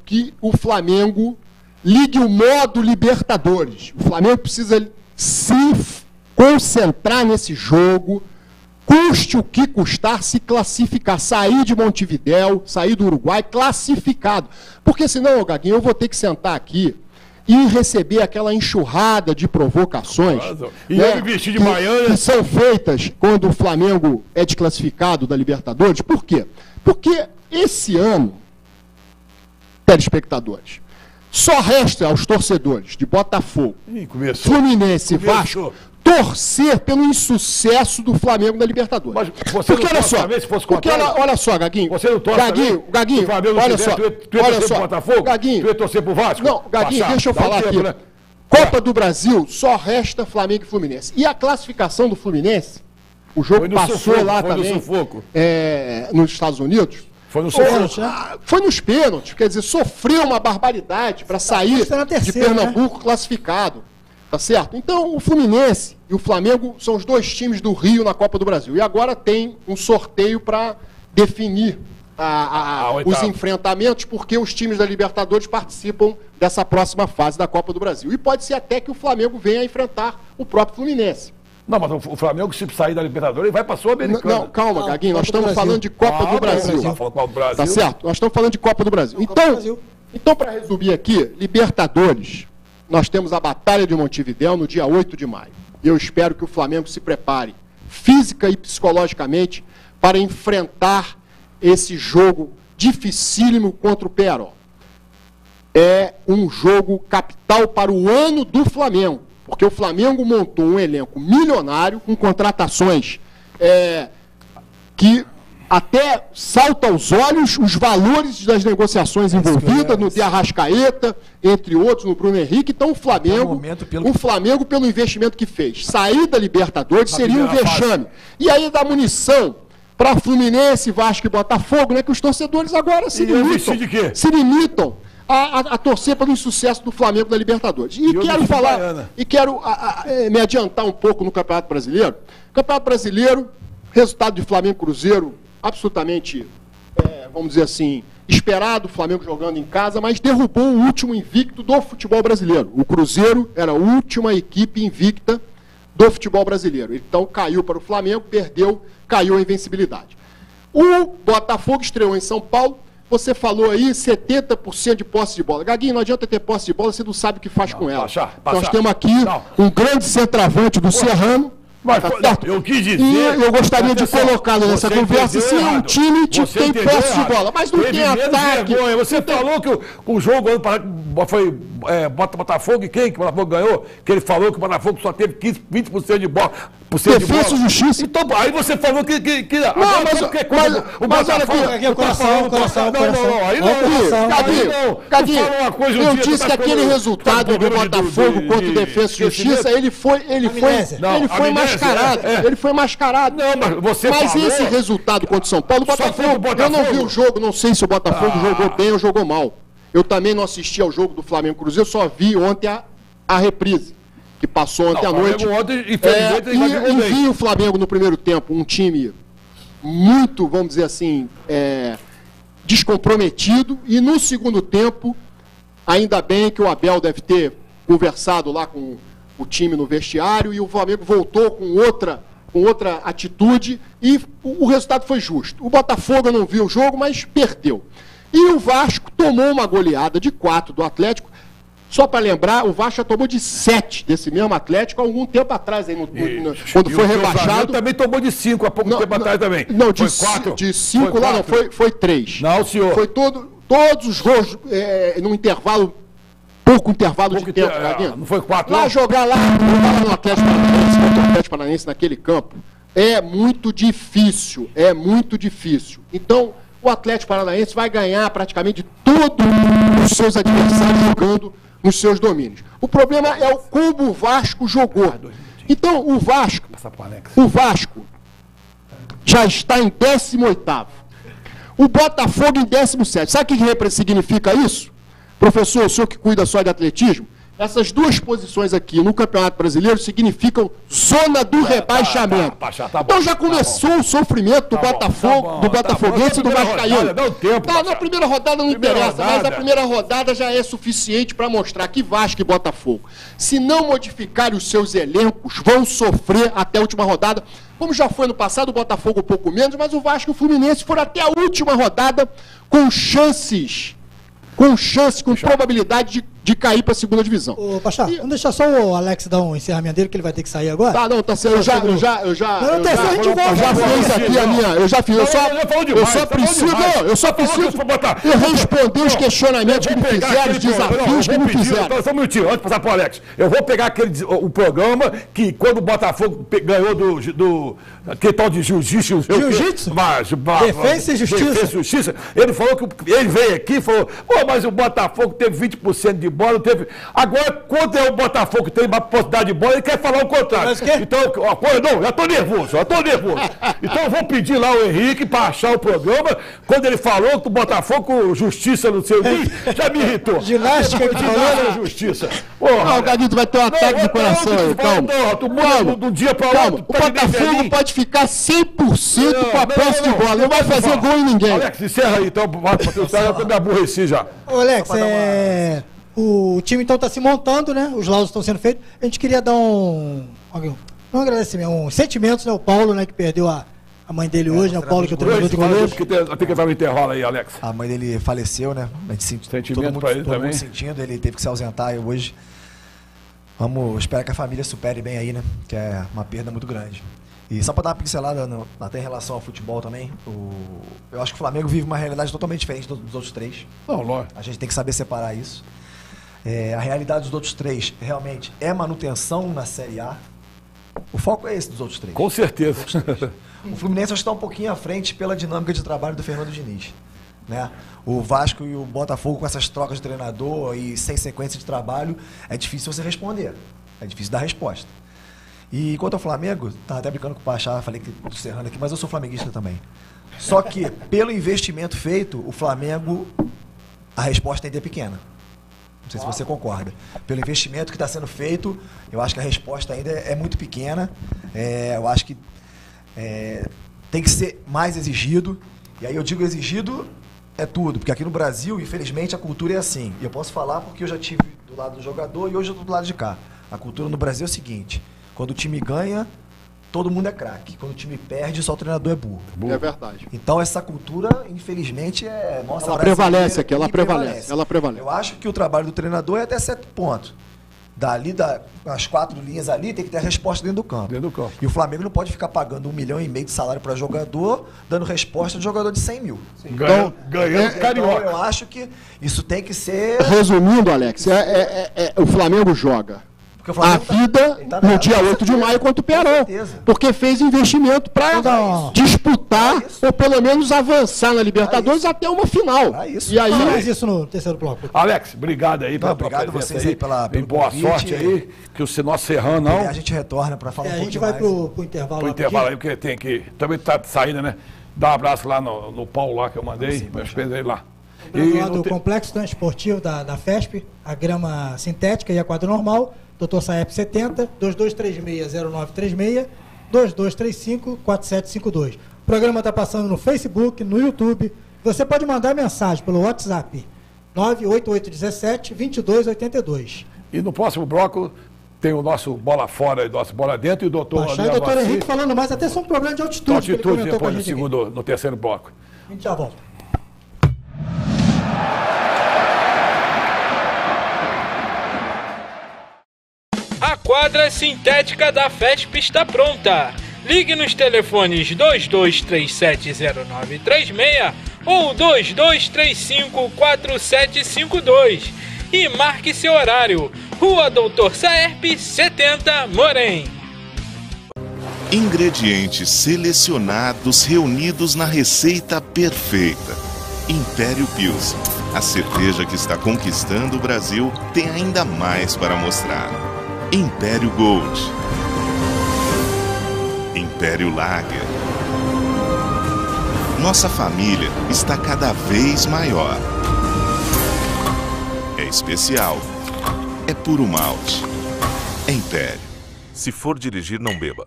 que o Flamengo ligue o modo Libertadores. O Flamengo precisa se concentrar nesse jogo, custe o que custar, se classificar, sair de Montevidéu, sair do Uruguai classificado. Porque senão, Gaguinho, eu vou ter que sentar aqui e receber aquela enxurrada de provocações que são feitas quando o Flamengo é desclassificado da Libertadores. Por quê? Porque esse ano, telespectadores, só resta aos torcedores de Botafogo, Fluminense e Vasco torcer pelo insucesso do Flamengo na Libertadores. Mas você porque olha só, olha só, Gaguinho. Você não torce Gaguinho, olha só. Olha só, Botafogo? Gaguinho. Tu ia torcer pro Vasco? Não, Gaguinho, deixa eu falar aqui. Né? Copa do Brasil, só resta Flamengo e Fluminense. E a classificação do Fluminense, o jogo passou lá também, nos Estados Unidos. Foi nos pênaltis, né? Foi nos pênaltis, quer dizer, sofreu uma barbaridade para sair de Pernambuco classificado. Tá certo? Então, o Fluminense e o Flamengo são os dois times do Rio na Copa do Brasil. E agora tem um sorteio para definir os enfrentamentos, porque os times da Libertadores participam dessa próxima fase da Copa do Brasil. E pode ser até que o Flamengo venha a enfrentar o próprio Fluminense. Não, mas o Flamengo, se sair da Libertadores, ele vai para a Sul-Americana. Não, calma, Gaguinho, nós estamos falando de Copa do Brasil. Tá certo? Nós estamos falando de Copa do Brasil. Então, para resumir aqui, Libertadores, nós temos a Batalha de Montevidéu no dia 8 de maio. Eu espero que o Flamengo se prepare física e psicologicamente para enfrentar esse jogo dificílimo contra o Peñarol. É um jogo capital para o ano do Flamengo, porque o Flamengo montou um elenco milionário com contratações que até salta aos olhos os valores das negociações envolvidas, no de Arrascaeta, entre outros, no Bruno Henrique. Então o Flamengo, pelo investimento que fez, sair da Libertadores seria um vexame. E aí dá munição para Fluminense, Vasco e Botafogo, né, que os torcedores agora se limitam a torcer pelo insucesso do Flamengo na Libertadores. E quero me adiantar um pouco no Campeonato Brasileiro. Campeonato Brasileiro, resultado de Flamengo e Cruzeiro, absolutamente, vamos dizer assim, esperado, o Flamengo jogando em casa, mas derrubou o último invicto do futebol brasileiro. O Cruzeiro era a última equipe invicta do futebol brasileiro. Então caiu para o Flamengo, perdeu, caiu a invencibilidade. O Botafogo estreou em São Paulo. Você falou aí 70% de posse de bola. Gaguinho, não adianta ter posse de bola, você não sabe o que faz com ela. Nós temos aqui um grande centroavante do Serrano. Mas, eu quis dizer... E eu gostaria de colocá-lo nessa conversa, se é um time que tem posse de bola, mas não tem ataque. Você falou que o jogo foi Botafogo e quem que o Botafogo ganhou? Que ele falou que o Botafogo só teve 20% de bola. Defesa e Justiça. Então, aí você falou que não, mas o Botafogo... Aqui é o coração. Cadê? Eu disse que aquele resultado do Botafogo contra o Defesa e Justiça, ele foi mascarado. Ele foi mascarado. Não, mas você Mas falou... esse resultado contra o São Paulo, o Botafogo, eu não vi o jogo, não sei se o Botafogo jogou bem ou jogou mal. Eu também não assisti ao jogo do Flamengo Cruzeiro, só vi ontem a reprise, que passou ontem à noite. E vi o Flamengo no primeiro tempo, um time muito, vamos dizer assim, descomprometido, e no segundo tempo, ainda bem que o Abel deve ter conversado lá com o time no vestiário, e o Flamengo voltou com outra atitude, e o resultado foi justo. O Botafogo não viu o jogo, mas perdeu. E o Vasco tomou uma goleada de 4 do Atlético. Só para lembrar, o Vasco já tomou de 7 desse mesmo Atlético há algum tempo atrás, aí quando foi rebaixado. Também tomou de 5 há pouco tempo atrás também. Não, de 5 lá não, foi 3. Não, senhor. Foi todos os gols no intervalo, pouco intervalo de tempo. Não foi 4, não? Jogar lá no Atlético Paranaense, contra o Atlético Paranaense naquele campo, é muito difícil. Então, o Atlético Paranaense vai ganhar praticamente todos os seus adversários jogando nos seus domínios. O problema é como o Vasco jogou. Então, o Vasco já está em 18º. O Botafogo em 17º. Sabe o que significa isso? Professor, o senhor que cuida só de atletismo, essas duas posições aqui no Campeonato Brasileiro significam zona do rebaixamento. Então já começou o sofrimento do Botafogo, do Botafoguense e do Vascaíno. Na primeira rodada não interessa, mas a primeira rodada já é suficiente para mostrar que Vasco e Botafogo, se não modificarem os seus elencos, vão sofrer até a última rodada. Como já foi no passado, o Botafogo um pouco menos, mas o Vasco e o Fluminense foram até a última rodada com probabilidade de cair para a segunda divisão. Ô, Pachá, vamos deixar só o Alex dar um encerramento dele, que ele vai ter que sair agora. Tá, não, tá certo. Eu já fiz aqui a minha. Eu só preciso responder os questionamentos que me fizeram, os desafios que me fizeram. Só um minutinho, antes de passar para o Alex. Eu vou pegar o programa que, quando o Botafogo ganhou do que tal de jiu-jitsu? Defesa e Justiça. Ele falou que ele veio aqui e falou: mas o Botafogo teve 20% de bola, não teve. Agora, quando é o Botafogo que tem uma possibilidade de bola, ele quer falar o contrário. Mas o quê? Então, não, já tô nervoso. Então eu vou pedir lá o Henrique para achar o programa. Quando ele falou que o Botafogo, justiça, não sei o que, já me irritou. Ginástica que falou, justiça. Não, o Gaguinho vai ter um ataque de coração aí, calma. Tu muda de um dia para outro. O Botafogo pode ficar 100% com a posse de bola, não vai fazer gol em ninguém. Alex, encerra aí, então, eu me aborreci já. Ô, Alex, o time então está se montando, né? Os laudos estão sendo feitos. A gente queria dar um agradecimento, uns sentimentos, né? O Paulo, né, que perdeu a mãe dele hoje, né? O Paulo, que é o treinador de goleiro. Tem que dar um intervalo aí, Alex. A mãe dele faleceu, né? A gente Sentimento para ele todo também. mundo sentindo, ele teve que se ausentar hoje. Vamos esperar que a família supere bem aí, né? Que é uma perda muito grande. E só para dar uma pincelada até em relação ao futebol também, eu acho que o Flamengo vive uma realidade totalmente diferente dos outros três. Não, lógico. A gente tem que saber separar isso. A realidade dos outros três realmente é manutenção na Série A. O foco é esse dos outros três. Com certeza. O Fluminense acho que está um pouquinho à frente pela dinâmica de trabalho do Fernando Diniz. Né? O Vasco e o Botafogo com essas trocas de treinador e sem sequência de trabalho, é difícil você responder. É difícil dar resposta. E quanto ao Flamengo, estava até brincando com o Pachá, falei que do Serrano aqui, mas eu sou flamenguista também. Só que, pelo investimento feito, o Flamengo, a resposta ainda é pequena. Não sei se você concorda. Pelo investimento que está sendo feito, eu acho que a resposta ainda é muito pequena. Eu acho que tem que ser mais exigido. E aí eu digo exigido é tudo, porque aqui no Brasil, infelizmente, a cultura é assim. E eu posso falar porque eu já tive do lado do jogador e hoje eu estou do lado de cá. A cultura no Brasil é o seguinte: quando o time ganha, todo mundo é craque. Quando o time perde, só o treinador é burro. É verdade. Então essa cultura, infelizmente, ela prevalece aqui, ela prevalece. Eu acho que o trabalho do treinador é até certo ponto. As 4 linhas ali, tem que ter a resposta dentro do campo. E o Flamengo não pode ficar pagando 1,5 milhão de salário para jogador, dando resposta de jogador de 100 mil. Ganhando carioca. Então eu acho que isso tem que ser... Resumindo, Alex, o Flamengo joga a vida no dia 8 de maio contra o Pearol, porque fez investimento para disputar ou pelo menos avançar na Libertadores até uma final. E aí faz isso no terceiro bloco. Alex, obrigado aí pela obrigado vocês aí pela boa sorte aí, que o nosso Serrano não. A gente retorna para falar um pouquinho mais. A gente vai pro intervalo. Pro intervalo aí, porque tem que também tá saindo, né? Dá um abraço lá no Paulo lá que eu mandei, meus pés aí lá. Lá do Complexo Transportivo da FESP, a grama sintética e a quadra normal. Dr. Saep 70, 2236-0936, 2235-4752. O programa está passando no Facebook, no YouTube. Você pode mandar mensagem pelo WhatsApp 98817-2282. E no próximo bloco tem o nosso Bola Fora e nosso Bola Dentro e o doutor Pachá e o doutor Henrique falando mais, até são problemas de altitude. Altitude depois no terceiro bloco. A gente já volta. A quadra sintética da FESP está pronta. Ligue nos telefones 22370936 ou 22354752 e marque seu horário. Rua Doutor Saerp 70, Morém. Ingredientes selecionados reunidos na receita perfeita. Império Pilsen. A cerveja que está conquistando o Brasil tem ainda mais para mostrar. Império Gold, Império Lager. Nossa família está cada vez maior. É especial, é puro malte. É Império. Se for dirigir, não beba.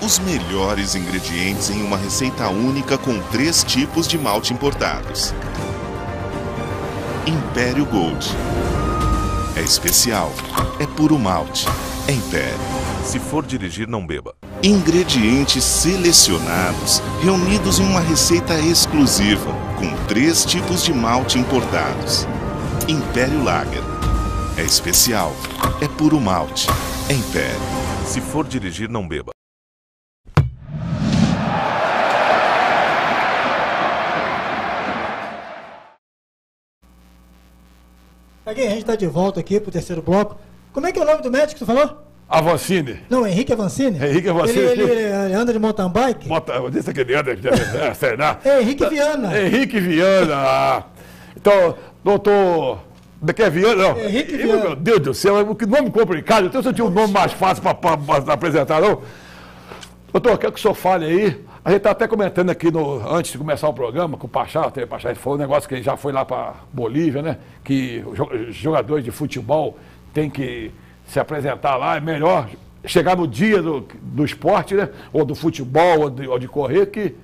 Os melhores ingredientes em uma receita única com 3 tipos de malte importados. Império Gold. É especial, é puro malte, é Império. Se for dirigir, não beba. Ingredientes selecionados, reunidos em uma receita exclusiva, com 3 tipos de malte importados. Império Lager. É especial, é puro malte, é Império. Se for dirigir, não beba. A gente está de volta aqui pro terceiro bloco. Como é que é o nome do médico que tu falou? Avancini. Não, Henrique Avancini? Henrique Avancini. Ele anda de mountain bike? Disse que ele anda de Henrique Viana. Henrique Viana. Então, doutor Quer Viana? Não. Henrique Ih, Viana. meu Deus do céu, que nome complicado. Então você tinha um nome mais fácil para apresentar, não? Doutor, quero que o senhor fale aí. A gente está até comentando aqui, antes de começar o programa, com o Pachá, foi um negócio que ele já foi lá para Bolívia, né? Que os jogadores de futebol têm que se apresentar lá. É melhor chegar no dia do esporte, né? Ou do futebol, ou de correr, que...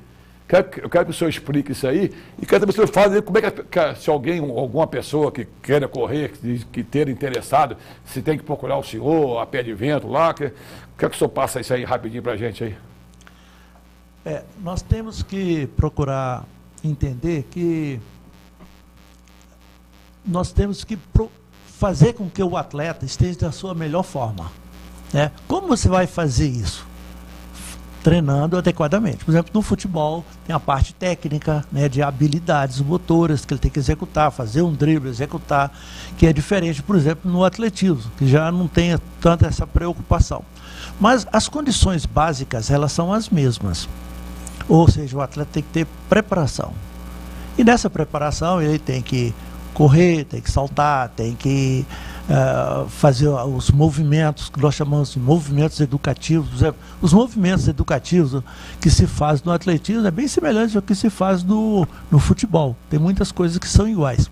Eu quero que o senhor explique isso aí e quero também que o senhor fale como é que se alguém, alguma pessoa que queira correr, que esteja interessado, se tem que procurar o senhor, a pé de vento lá, quero que o senhor passe isso aí rapidinho para a gente aí. Nós temos que procurar entender que nós temos que fazer com que o atleta esteja na sua melhor forma. Né? Como você vai fazer isso? Treinando adequadamente. Por exemplo, no futebol tem a parte técnica, né, de habilidades motoras que ele tem que executar, fazer um drible, executar, que é diferente, por exemplo, no atletismo, que já não tem tanta essa preocupação. Mas as condições básicas, elas são as mesmas. Ou seja, o atleta tem que ter preparação. E nessa preparação ele tem que correr, tem que saltar, tem que fazer os movimentos que nós chamamos de movimentos educativos. Os movimentos educativos que se faz no atletismo é bem semelhante ao que se faz no futebol. Tem muitas coisas que são iguais.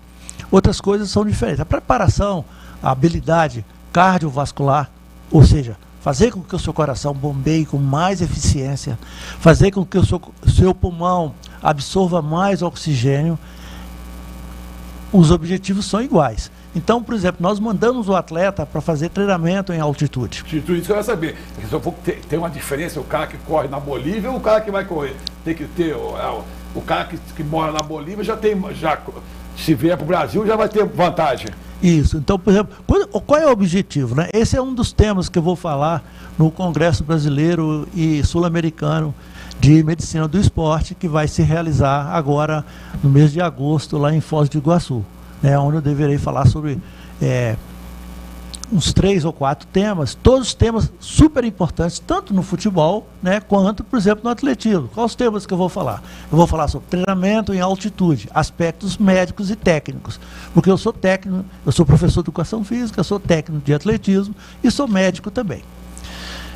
Outras coisas são diferentes. A preparação, a habilidade cardiovascular, ou seja, fazer com que o seu coração bombeie com mais eficiência, fazer com que o seu pulmão absorva mais oxigênio, os objetivos são iguais. Então, por exemplo, nós mandamos o atleta para fazer treinamento em altitude. Isso que eu quero saber. Tem uma diferença o cara que corre na Bolívia ou o cara que vai correr? Tem que ter o cara que mora na Bolívia já se vier para o Brasil já vai ter vantagem. Isso. Então, por exemplo, qual é o objetivo, né? Esse é um dos temas que eu vou falar no Congresso Brasileiro e Sul-Americano de Medicina do Esporte, que vai se realizar agora no mês de agosto, lá em Foz do Iguaçu, né, onde eu deverei falar sobre uns 3 ou 4 temas, todos temas super importantes, tanto no futebol, né, quanto, por exemplo, no atletismo. Quais os temas que eu vou falar? Eu vou falar sobre treinamento em altitude, aspectos médicos e técnicos, porque eu sou técnico, eu sou professor de educação física, eu sou técnico de atletismo e sou médico também.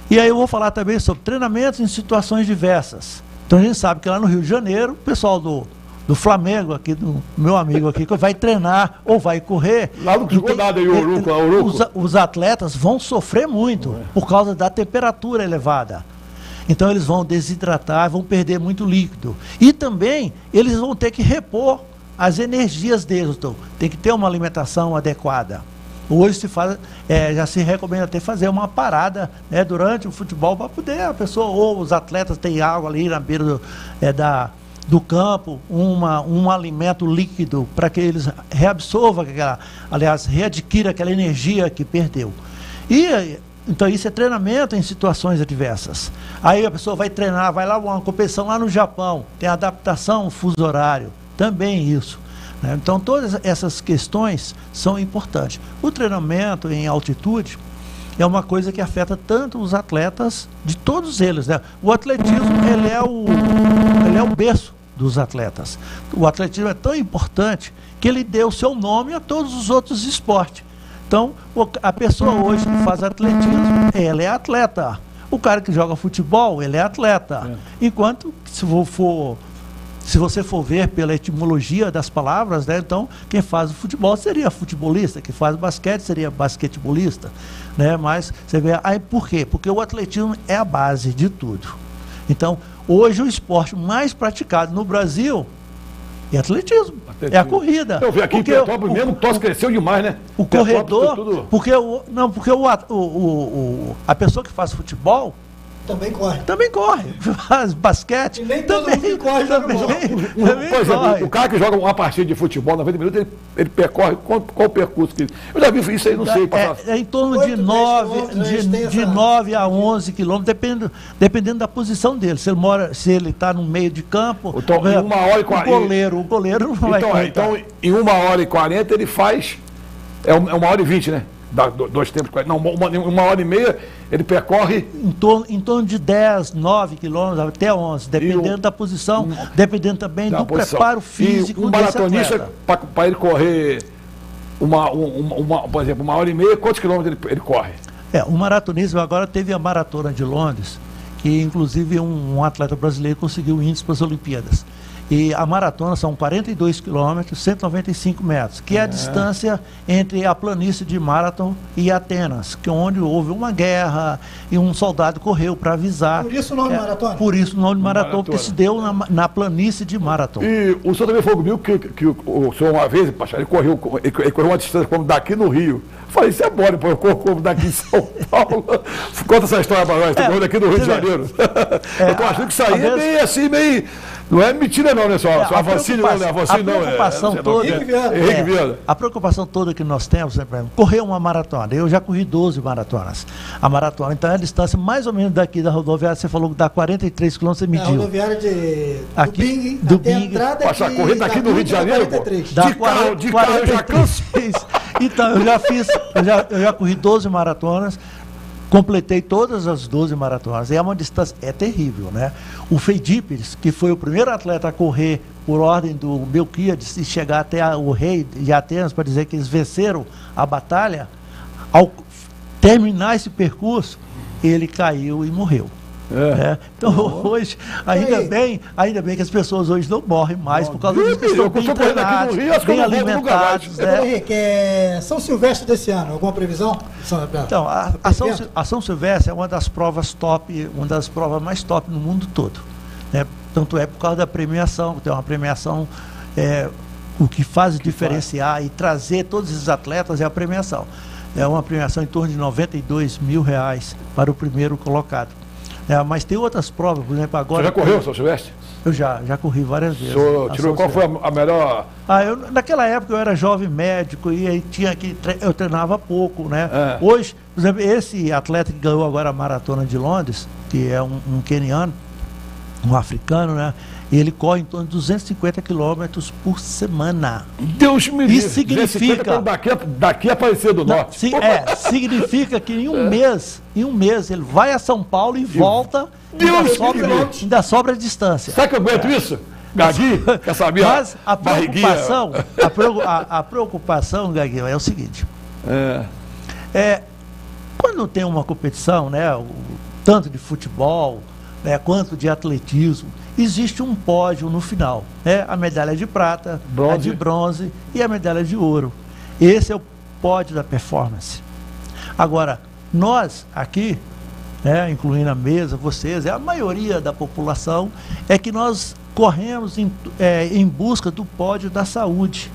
E aí eu vou falar também sobre treinamentos em situações diversas. Então a gente sabe que lá no Rio de Janeiro, o pessoal do Flamengo, aqui, do meu amigo aqui, que vai treinar ou vai correr. Lá não jogou nada aí, os atletas vão sofrer muito por causa da temperatura elevada. Então eles vão desidratar, vão perder muito líquido. E também eles vão ter que repor as energias deles. Então, tem que ter uma alimentação adequada. Hoje se faz, já se recomenda até fazer uma parada, né, durante o futebol para poder a pessoa, ou os atletas têm água ali na beira do campo, um alimento líquido para que eles reabsorvam, readquiram aquela energia que perdeu. Então isso é treinamento em situações adversas. Aí a pessoa vai treinar, vai lá uma competição lá no Japão, tem adaptação, fuso horário, também isso. Então todas essas questões são importantes. O treinamento em altitude é uma coisa que afeta tanto os atletas, de todos eles, né? O atletismo, ele é o berço dos atletas. O atletismo é tão importante que ele deu seu nome a todos os outros esportes. Então, a pessoa hoje que faz atletismo, ela é atleta. O cara que joga futebol, ele é atleta. Enquanto, se você for ver pela etimologia das palavras, né, então quem faz o futebol seria futebolista, quem faz basquete seria basquetebolista, né? Mas você vê, aí por quê? Porque o atletismo é a base de tudo. Então, hoje o esporte mais praticado no Brasil é atletismo, é a corrida. Eu vi aqui em Petrópolis mesmo, o tosse cresceu demais, né? O corredor, porque a pessoa que faz futebol também corre. Também corre. Faz basquete. E nem todo mundo que corre joga bola. Por exemplo, o cara que joga uma partida de futebol 90 minutos, ele percorre qual o percurso que ele... Eu já vi isso aí, não sei. É em torno de 9 a 11 quilômetros, dependendo da posição dele. Se ele está no meio de campo, então, em 1h40. O goleiro não vai correr. Então, em 1h40 ele faz... É 1h20, né? Dois tempos, não, 1h30 ele percorre em torno de 10, 9 quilômetros até 11, dependendo da posição, dependendo também do preparo físico. E um maratonista, para ele correr por exemplo, 1h30, quantos quilômetros ele corre? O maratonismo agora teve a maratona de Londres, que inclusive um atleta brasileiro conseguiu o índice para as Olimpíadas. E a maratona são 42 quilômetros, 195 metros, que é a distância entre a planície de Marathon e Atenas, que é onde houve uma guerra e um soldado correu para avisar. Por isso o nome maratona? Por isso o nome maratona, porque se deu na planície de Marathon. E o senhor também falou comigo que o senhor uma vez, ele correu uma distância como daqui no Rio. Eu falei, isso é bom, pô, eu corro como daqui em São Paulo. Conta essa história para nós, correu daqui no Rio de Janeiro. Eu tô achando que isso aí é meio assim, meio... Não é mentira não, né? Só a vacina não, né? A vacina não é. A preocupação toda que nós temos, né, correr uma maratona. Eu já corri 12 maratonas. A maratona, então é a distância mais ou menos daqui da rodoviária, você falou que dá 43 quilômetros, você mediu. A rodoviária do Bing, passar correr daqui no Rio de Janeiro, pô. De carro eu já canso. Então, eu já corri 12 maratonas. Completei todas as 12 maratonas. É uma distância, é terrível, né? O Feidípedes, que foi o primeiro atleta a correr por ordem do Melquíades e chegar até o rei de Atenas para dizer que eles venceram a batalha, ao terminar esse percurso, ele caiu e morreu. Então hoje, ainda bem que as pessoas hoje não morrem mais por causa disso, que estão bem treinados, bem alimentados. São Silvestre desse ano, alguma previsão? Então, a São Silvestre é uma das provas top, uma das provas mais top no mundo todo. Tanto é por causa da premiação, tem uma premiação, o que faz diferenciar e trazer todos esses atletas é a premiação. É uma premiação em torno de R$92 mil para o primeiro colocado. Mas tem outras provas, por exemplo, agora... Você já correu, São Silvestre? Eu já corri várias vezes. Qual foi a melhor... Naquela época eu era jovem médico e aí eu treinava pouco, né? Hoje, por exemplo, esse atleta que ganhou agora a maratona de Londres, que é um queniano, um africano, né? Ele corre em torno de 250 quilômetros por semana. Deus me livre. Isso significa... Daqui a Aparecida do Norte. Significa que em um mês ele vai a São Paulo e volta, ainda sobra a distância. Sabe que eu aguento isso? Gaguinho, quer saber? Mas a preocupação, Gaguinho, é o seguinte. Quando tem uma competição, né, tanto de futebol, quanto de atletismo, existe um pódio no final, a medalha de prata, a de bronze e a medalha de ouro. Esse é o pódio da performance. Agora, nós aqui, incluindo a mesa, vocês, a maioria da população, é que nós corremos em busca do pódio da saúde.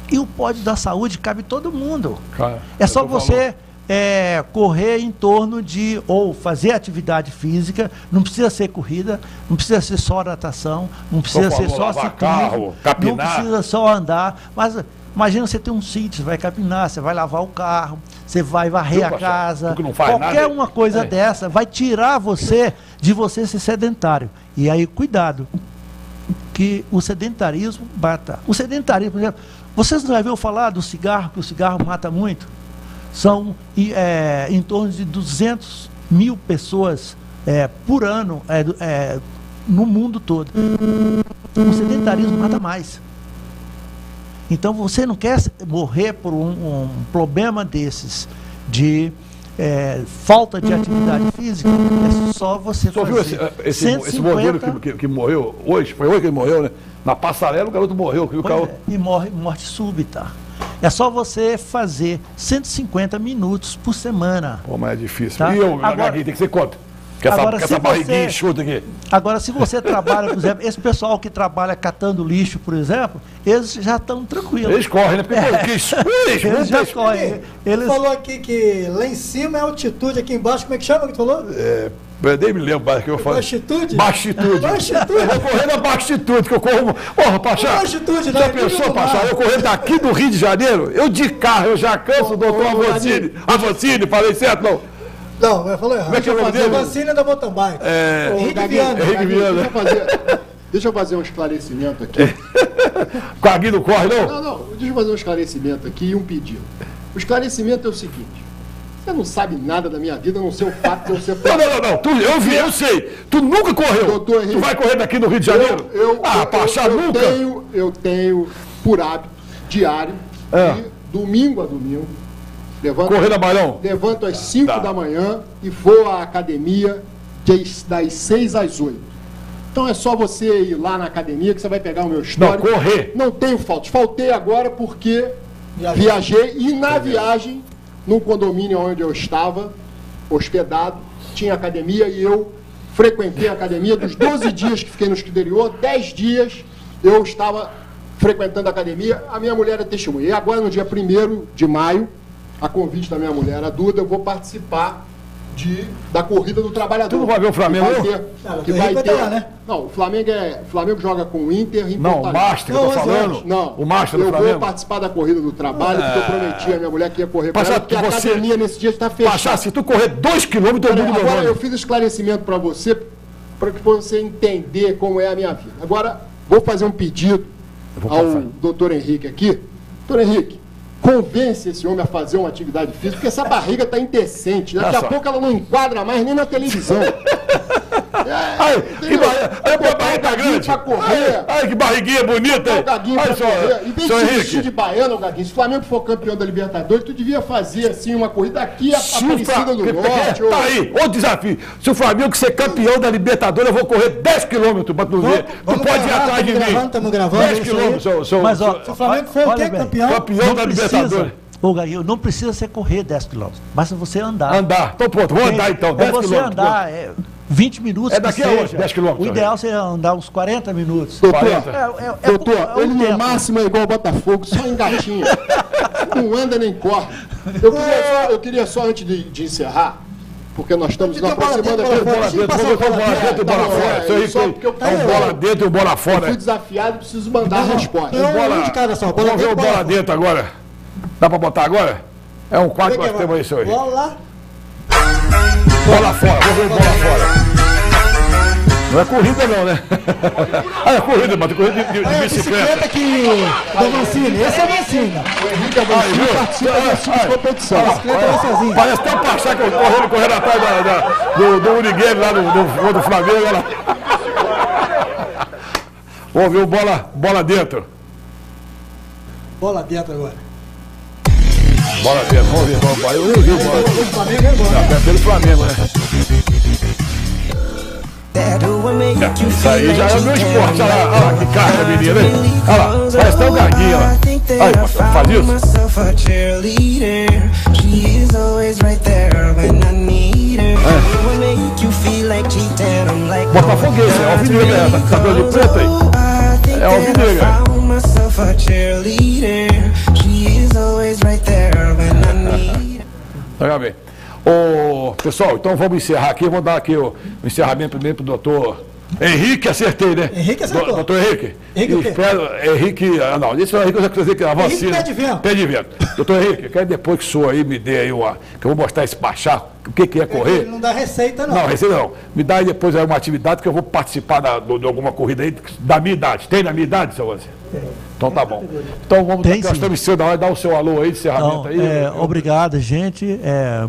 E o pódio da saúde cabe todo mundo. É só você... correr em torno de, ou fazer atividade física, não precisa ser corrida, não precisa ser só natação, não precisa ser só ciclismo, não precisa só andar, mas imagina você ter um sítio, você vai capinar, você vai lavar o carro, você vai varrer a casa, qualquer uma coisa dessa vai tirar você de você ser sedentário. E aí, cuidado, que o sedentarismo bata. O sedentarismo, por exemplo, vocês não já ouviram falar do cigarro, que o cigarro mata muito? São em torno de 200 mil pessoas por ano no mundo todo. O sedentarismo mata mais. Então você não quer morrer por um problema desses de falta de atividade física, é só você fazer. Esse modelo que morreu hoje, foi hoje que ele morreu, né? Na passarela o garoto morreu. E morte súbita. É só você fazer 150 minutos por semana. Pô, mas é difícil. Tá? E agora, tem que ser quanto? Essa barriguinha enxuta aqui. Agora, se você trabalha, por exemplo, esse pessoal que trabalha catando lixo, por exemplo, eles já estão tranquilos. Eles correm, né? Porque eles já correm. Ele falou aqui que lá em cima é altitude, aqui embaixo, como é que chama que tu falou? Eu nem me lembro mais que eu falo. Baixitude? Baixitude. Eu vou correr na baixitude, que eu corro. Porra, Pachá. Baixitude, já pensou, Pachá? Eu correndo daqui do Rio de Janeiro, eu de carro, eu já canso o doutor Avancini. Avancini, falei certo, não? Não, falou errado. Deixa eu fazer vacina da mountain bike. Henrique Viana. Deixa eu fazer um esclarecimento aqui. Gaguinho não corre, não? Não. Deixa eu fazer um esclarecimento aqui e um pedido. O esclarecimento é o seguinte. Você não sabe nada da minha vida, a não ser o fato de eu ser... Não. Eu sei. Tu nunca correu. Tu vai correr daqui no Rio de Janeiro? Pachá, nunca. Eu tenho por hábito diário domingo a domingo. Corrida Barão? Levanto às 5 da manhã e vou à academia das 6 às 8. Então é só você ir lá na academia que você vai pegar o meu histórico. Não, correr. Não tenho faltas. Faltei agora porque viajei e na viagem, num condomínio onde eu estava hospedado, tinha academia e eu frequentei a academia. Dos 12 dias que fiquei no exterior, 10 dias eu estava frequentando a academia. A minha mulher é testemunha. E agora, no dia 1º de maio, a convite da minha mulher, a Duda, eu vou participar da corrida do trabalhador. Tu não vai ver o Flamengo? Que vai ter, né? Não, o Flamengo joga com o Inter em Não, o Master, que eu tô falando. Não, o Master do Flamengo. Eu vou participar da corrida do trabalho, porque eu prometi a minha mulher que ia correr com ela, porque a academia nesse dia está fechada. Pachá, se tu correr 2 km, eu digo meu Agora nome. eu fiz um esclarecimento para que você entender como é a minha vida. Agora, vou fazer um pedido ao doutor Henrique aqui. Doutor Henrique, convence esse homem a fazer uma atividade física, porque essa barriga está indecente. Daqui a pouco ela não enquadra mais nem na televisão. Que barriga grande. Ai, que barriguinha bonita. Gaguinho pra correr. Em vez de vestir de baiano, Gaguinho, se o Flamengo for campeão da Libertadores, tu devia fazer assim uma corrida aqui, a Aparecida do Norte. Tá aí, outro desafio. Se o Flamengo ser campeão da Libertadores, eu vou correr 10 km para tu ver. Tu pode ir atrás de mim. Estamos gravando. 10 km. Mas, ó, se o Flamengo for o quê, campeão? Campeão da Libertadores. Ô, Gaguinho, não precisa você correr 10 km, basta você andar. Andar. Então pronto, vou andar então, 10 km. É você andar 20 minutos. É daqui a hoje, 10 km. O ideal seria andar uns 40 minutos. Doutor, ele no máximo é igual o Botafogo, só engatinha. Não anda nem corre. Eu queria só antes de encerrar, porque nós estamos na aproximando aqui. Bola dentro e bola fora. É um bola dentro e um bola fora. Eu fui desafiado e preciso mandar a resposta. Vamos ver o bola dentro agora. Dá pra botar agora? É um quadro que nós temos aí, senhor. Bola lá. Bola fora, vamos ver bola fora. Não é corrida não, né? É corrida, mas é corrida de bicicleta. Do Mancini, esse é Mancini. O Henrique é Mancini, participa dessa competição. Parece até o Pachá correndo atrás do Urigueiro lá do Flamengo. Vamos ver o bola dentro. Bola dentro agora. Bola dentro, vamos ver. Eu não vi o bola. O Flamengo é embora. É pelo Flamengo, né? Isso aí já é o meu esporte. Olha lá que carga, menina. Olha lá, parece até o Gaguinho. Aí, faz isso. Botafoguense, é alvinegra, tá cabelo de preto aí. É alvinegra. Tá bem. Pessoal, então vamos encerrar aqui. Vamos dar aqui o encerramento primeiro para o doutor Henrique, acertei, né? Henrique acertou. Doutor Henrique. Henrique, não, esse é o Henrique, eu já queria dizer que a vacina. Pé de vento. Doutor Henrique, quero depois que o senhor aí me dê aí que eu vou mostrar esse Pachá, o que é correr. Ele não dá receita, não. Não, receita não. Me dá aí depois aí uma atividade que eu vou participar de alguma corrida aí da minha idade. Tem na minha idade, seu José? Então tá bom. Então vamos, nós estamos em cima da hora, dá o seu alô aí de encerramento aí. Obrigado, gente.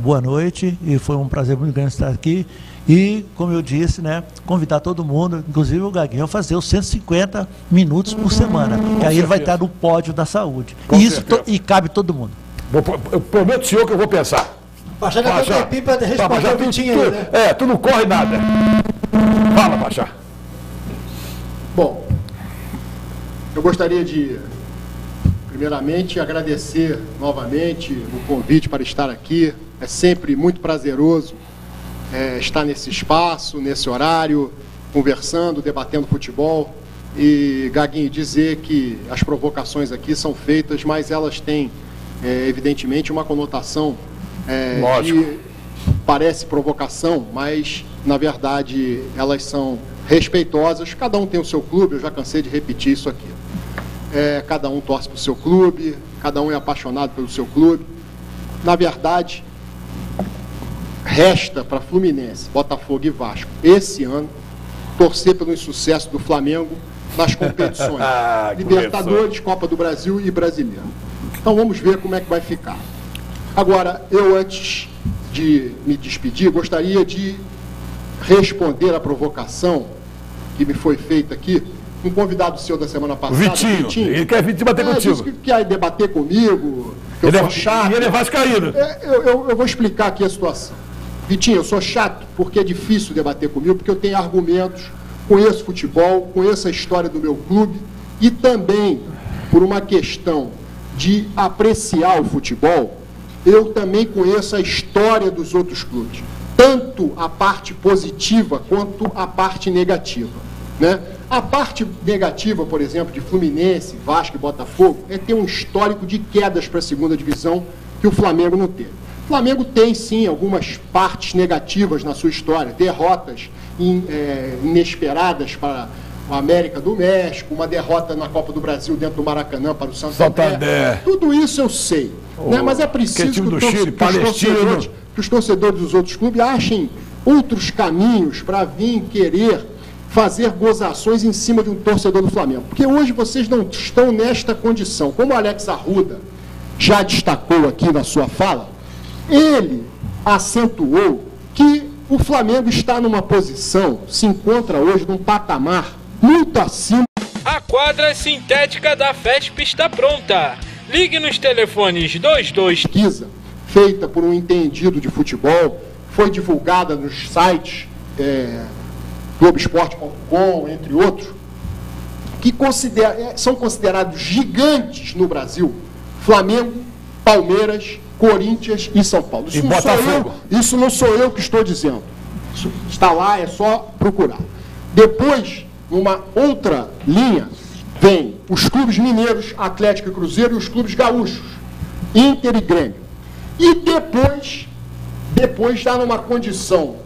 Boa noite e foi um prazer muito grande estar aqui. E, como eu disse, né, convidar todo mundo, inclusive o Gaguinho, a fazer os 150 minutos por semana. Que aí ele vai estar no pódio da saúde. E cabe todo mundo. Eu prometo ao senhor que eu vou pensar. Pachá já tem tempinho para responder o Vitinho aí, né? Tu não corre nada. Fala, Pachá. Bom, eu gostaria de, primeiramente, agradecer novamente o convite para estar aqui. É sempre muito prazeroso estar nesse espaço, nesse horário, conversando, debatendo futebol. E, Gaguinho, dizer que as provocações aqui são feitas, mas elas têm, evidentemente, uma conotação que parece provocação, mas, na verdade, elas são respeitosas. Cada um tem o seu clube, eu já cansei de repetir isso aqui. Cada um torce para o seu clube, cada um é apaixonado pelo seu clube. Na verdade, resta para Fluminense, Botafogo e Vasco, esse ano, torcer pelo insucesso do Flamengo nas competições Libertadores, Copa do Brasil e Brasileiro. Então vamos ver como é que vai ficar. Agora, eu antes de me despedir, gostaria de responder à provocação que me foi feita aqui, um convidado seu da semana passada. Vitinho. Ele quer vir debater contigo. Disse que quer debater comigo, que eu sou chato. E ele é vascaíno. Eu vou explicar aqui a situação. Vitinho, eu sou chato porque é difícil debater comigo, porque eu tenho argumentos, conheço futebol, conheço a história do meu clube e também, por uma questão de apreciar o futebol, eu também conheço a história dos outros clubes, tanto a parte positiva quanto a parte negativa, né? A parte negativa, por exemplo, de Fluminense, Vasco e Botafogo, é ter um histórico de quedas para a segunda divisão que o Flamengo não teve. O Flamengo tem, sim, algumas partes negativas na sua história, derrotas inesperadas para o América do México, uma derrota na Copa do Brasil dentro do Maracanã para o Santander. Tudo isso eu sei, né? Mas é preciso que os torcedores dos outros clubes achem outros caminhos para vir querer fazer gozações em cima de um torcedor do Flamengo. Porque hoje vocês não estão nesta condição. Como o Alex Arruda já destacou aqui na sua fala, ele acentuou que o Flamengo está numa posição, se encontra hoje num patamar muito acima. A quadra sintética da FESP está pronta. Ligue nos telefones 22... Pesquisa feita por um entendido de futebol, foi divulgada nos sites Globoesporte.com, entre outros, que são considerados gigantes no Brasil: Flamengo, Palmeiras, Corinthians e São Paulo. Isso não sou eu que estou dizendo. Isso está lá, é só procurar. Depois, numa outra linha, vem os clubes mineiros, Atlético e Cruzeiro, e os clubes gaúchos, Inter e Grêmio. E depois já numa condição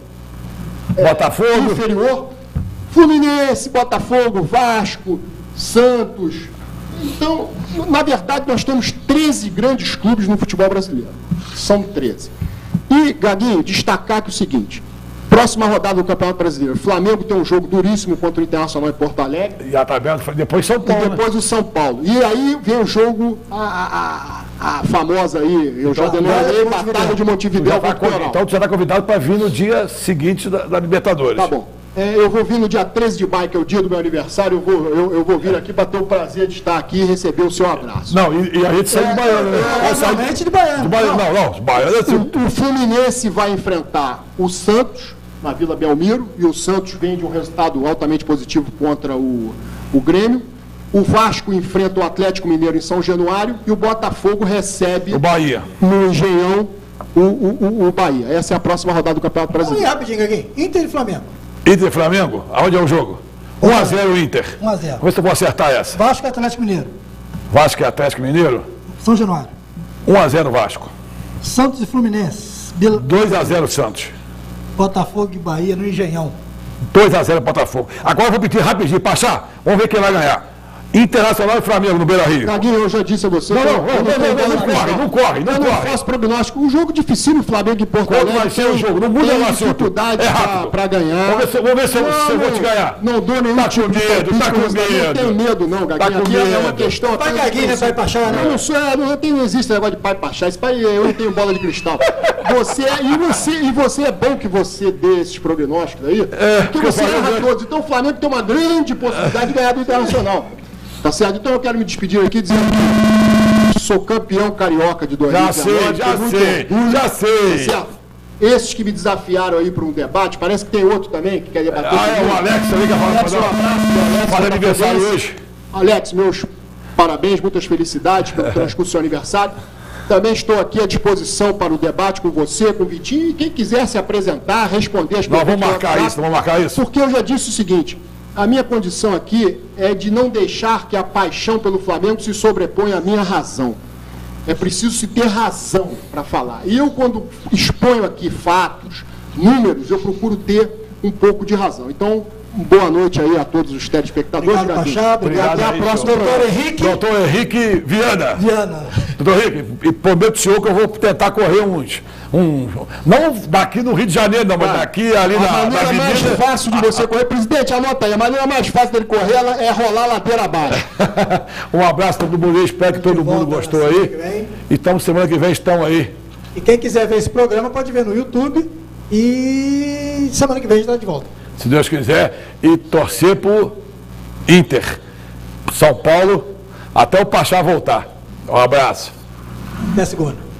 Botafogo inferior, Fluminense, Botafogo, Vasco, Santos. Então, na verdade, nós temos 13 grandes clubes no futebol brasileiro. São 13. E, Gaguinho, destacar que o seguinte: próxima rodada do Campeonato Brasileiro, o Flamengo tem um jogo duríssimo contra o Internacional em Porto Alegre. E a tabela depois São Paulo. E depois o São Paulo. E aí vem o jogo, a famosa aí, eu já denominei, Batalha de Montevidéu. Então tu já está convidado para vir no dia seguinte da Libertadores. Tá bom. Eu vou vir no dia 13 de maio, que é o dia do meu aniversário, eu vou vir aqui para ter o prazer de estar aqui e receber o seu abraço. Não, e a gente sai de Baiano, né? Somente de Baiano. Não, Baiano é assim. O Fluminense vai enfrentar o Santos na Vila Belmiro, e o Santos vem de um resultado altamente positivo contra o Grêmio. O Vasco enfrenta o Atlético Mineiro em São Januário e o Botafogo recebe o Bahia no Engenhão o Bahia. Essa é a próxima rodada do Campeonato Brasileiro. Rapidinho aqui, Inter e Flamengo. Inter e Flamengo? Aonde é o jogo? 1-0 Inter. 1-0. Vamos ver se eu vou acertar essa. Vasco e Atlético Mineiro. Vasco e Atlético Mineiro? São Januário. 1-0 Vasco. Santos e Fluminense. 2-0 Santos. Botafogo e Bahia no Engenhão. 2-0 Botafogo. Agora eu vou pedir rapidinho, Pachá, vamos ver quem vai ganhar. Internacional e Flamengo no Beira-Rio. Gaguinho, eu já disse a você. Não corre. Eu não faço prognóstico. Um jogo dificílimo, Flamengo e Porto Alegre. Quando vai ser o jogo? Não muda o assunto. Dificuldade para ganhar. Vamos ver se eu vou te ganhar. Não dou nenhum tipo de palpite. Não tenho medo, não, Gaguinho. Aqui é uma questão... Pai Gaguinho, né, pai Pachá, né? Não existe negócio de pai Pachá. Esse pai, eu não tenho bola de cristal. Você é bom que você dê esses prognósticos aí, porque você erra todos. Então o Flamengo tem uma grande possibilidade de ganhar do Internacional. Tá certo? Então eu quero me despedir aqui dizendo que sou campeão carioca de 2019. Já sei. Tá certo? Esses que me desafiaram aí para um debate, parece que tem outro também que quer debater. É o Alex ali que Alex, um abraço. Faz aniversário hoje. Alex, meus parabéns, muitas felicidades pelo transcurso do seu aniversário. Também estou aqui à disposição para o debate com você, com o Vitinho, e quem quiser se apresentar, responder as perguntas. Vamos marcar isso. Porque eu já disse o seguinte: a minha condição aqui é de não deixar que a paixão pelo Flamengo se sobreponha à minha razão. É preciso se ter razão para falar. E eu, quando exponho aqui fatos, números, eu procuro ter um pouco de razão. Então, boa noite aí a todos os telespectadores. Obrigado, Pachá. Obrigado. Até a próxima. Doutor Henrique Viana. Doutor Henrique, e prometo ao senhor que eu vou tentar correr não daqui no Rio de Janeiro, não, mas daqui ali na avenida. A maneira mais fácil de você correr, presidente, anota aí, a maneira mais fácil dele correr é rolar ladeira abaixo. Um abraço para todo mundo, espero que todo mundo gostou aí. Então, semana que vem estão aí. E quem quiser ver esse programa pode ver no YouTube e semana que vem a gente está de volta. Se Deus quiser, e torcer por Inter, São Paulo, até o Pachá voltar. Um abraço. Até segunda.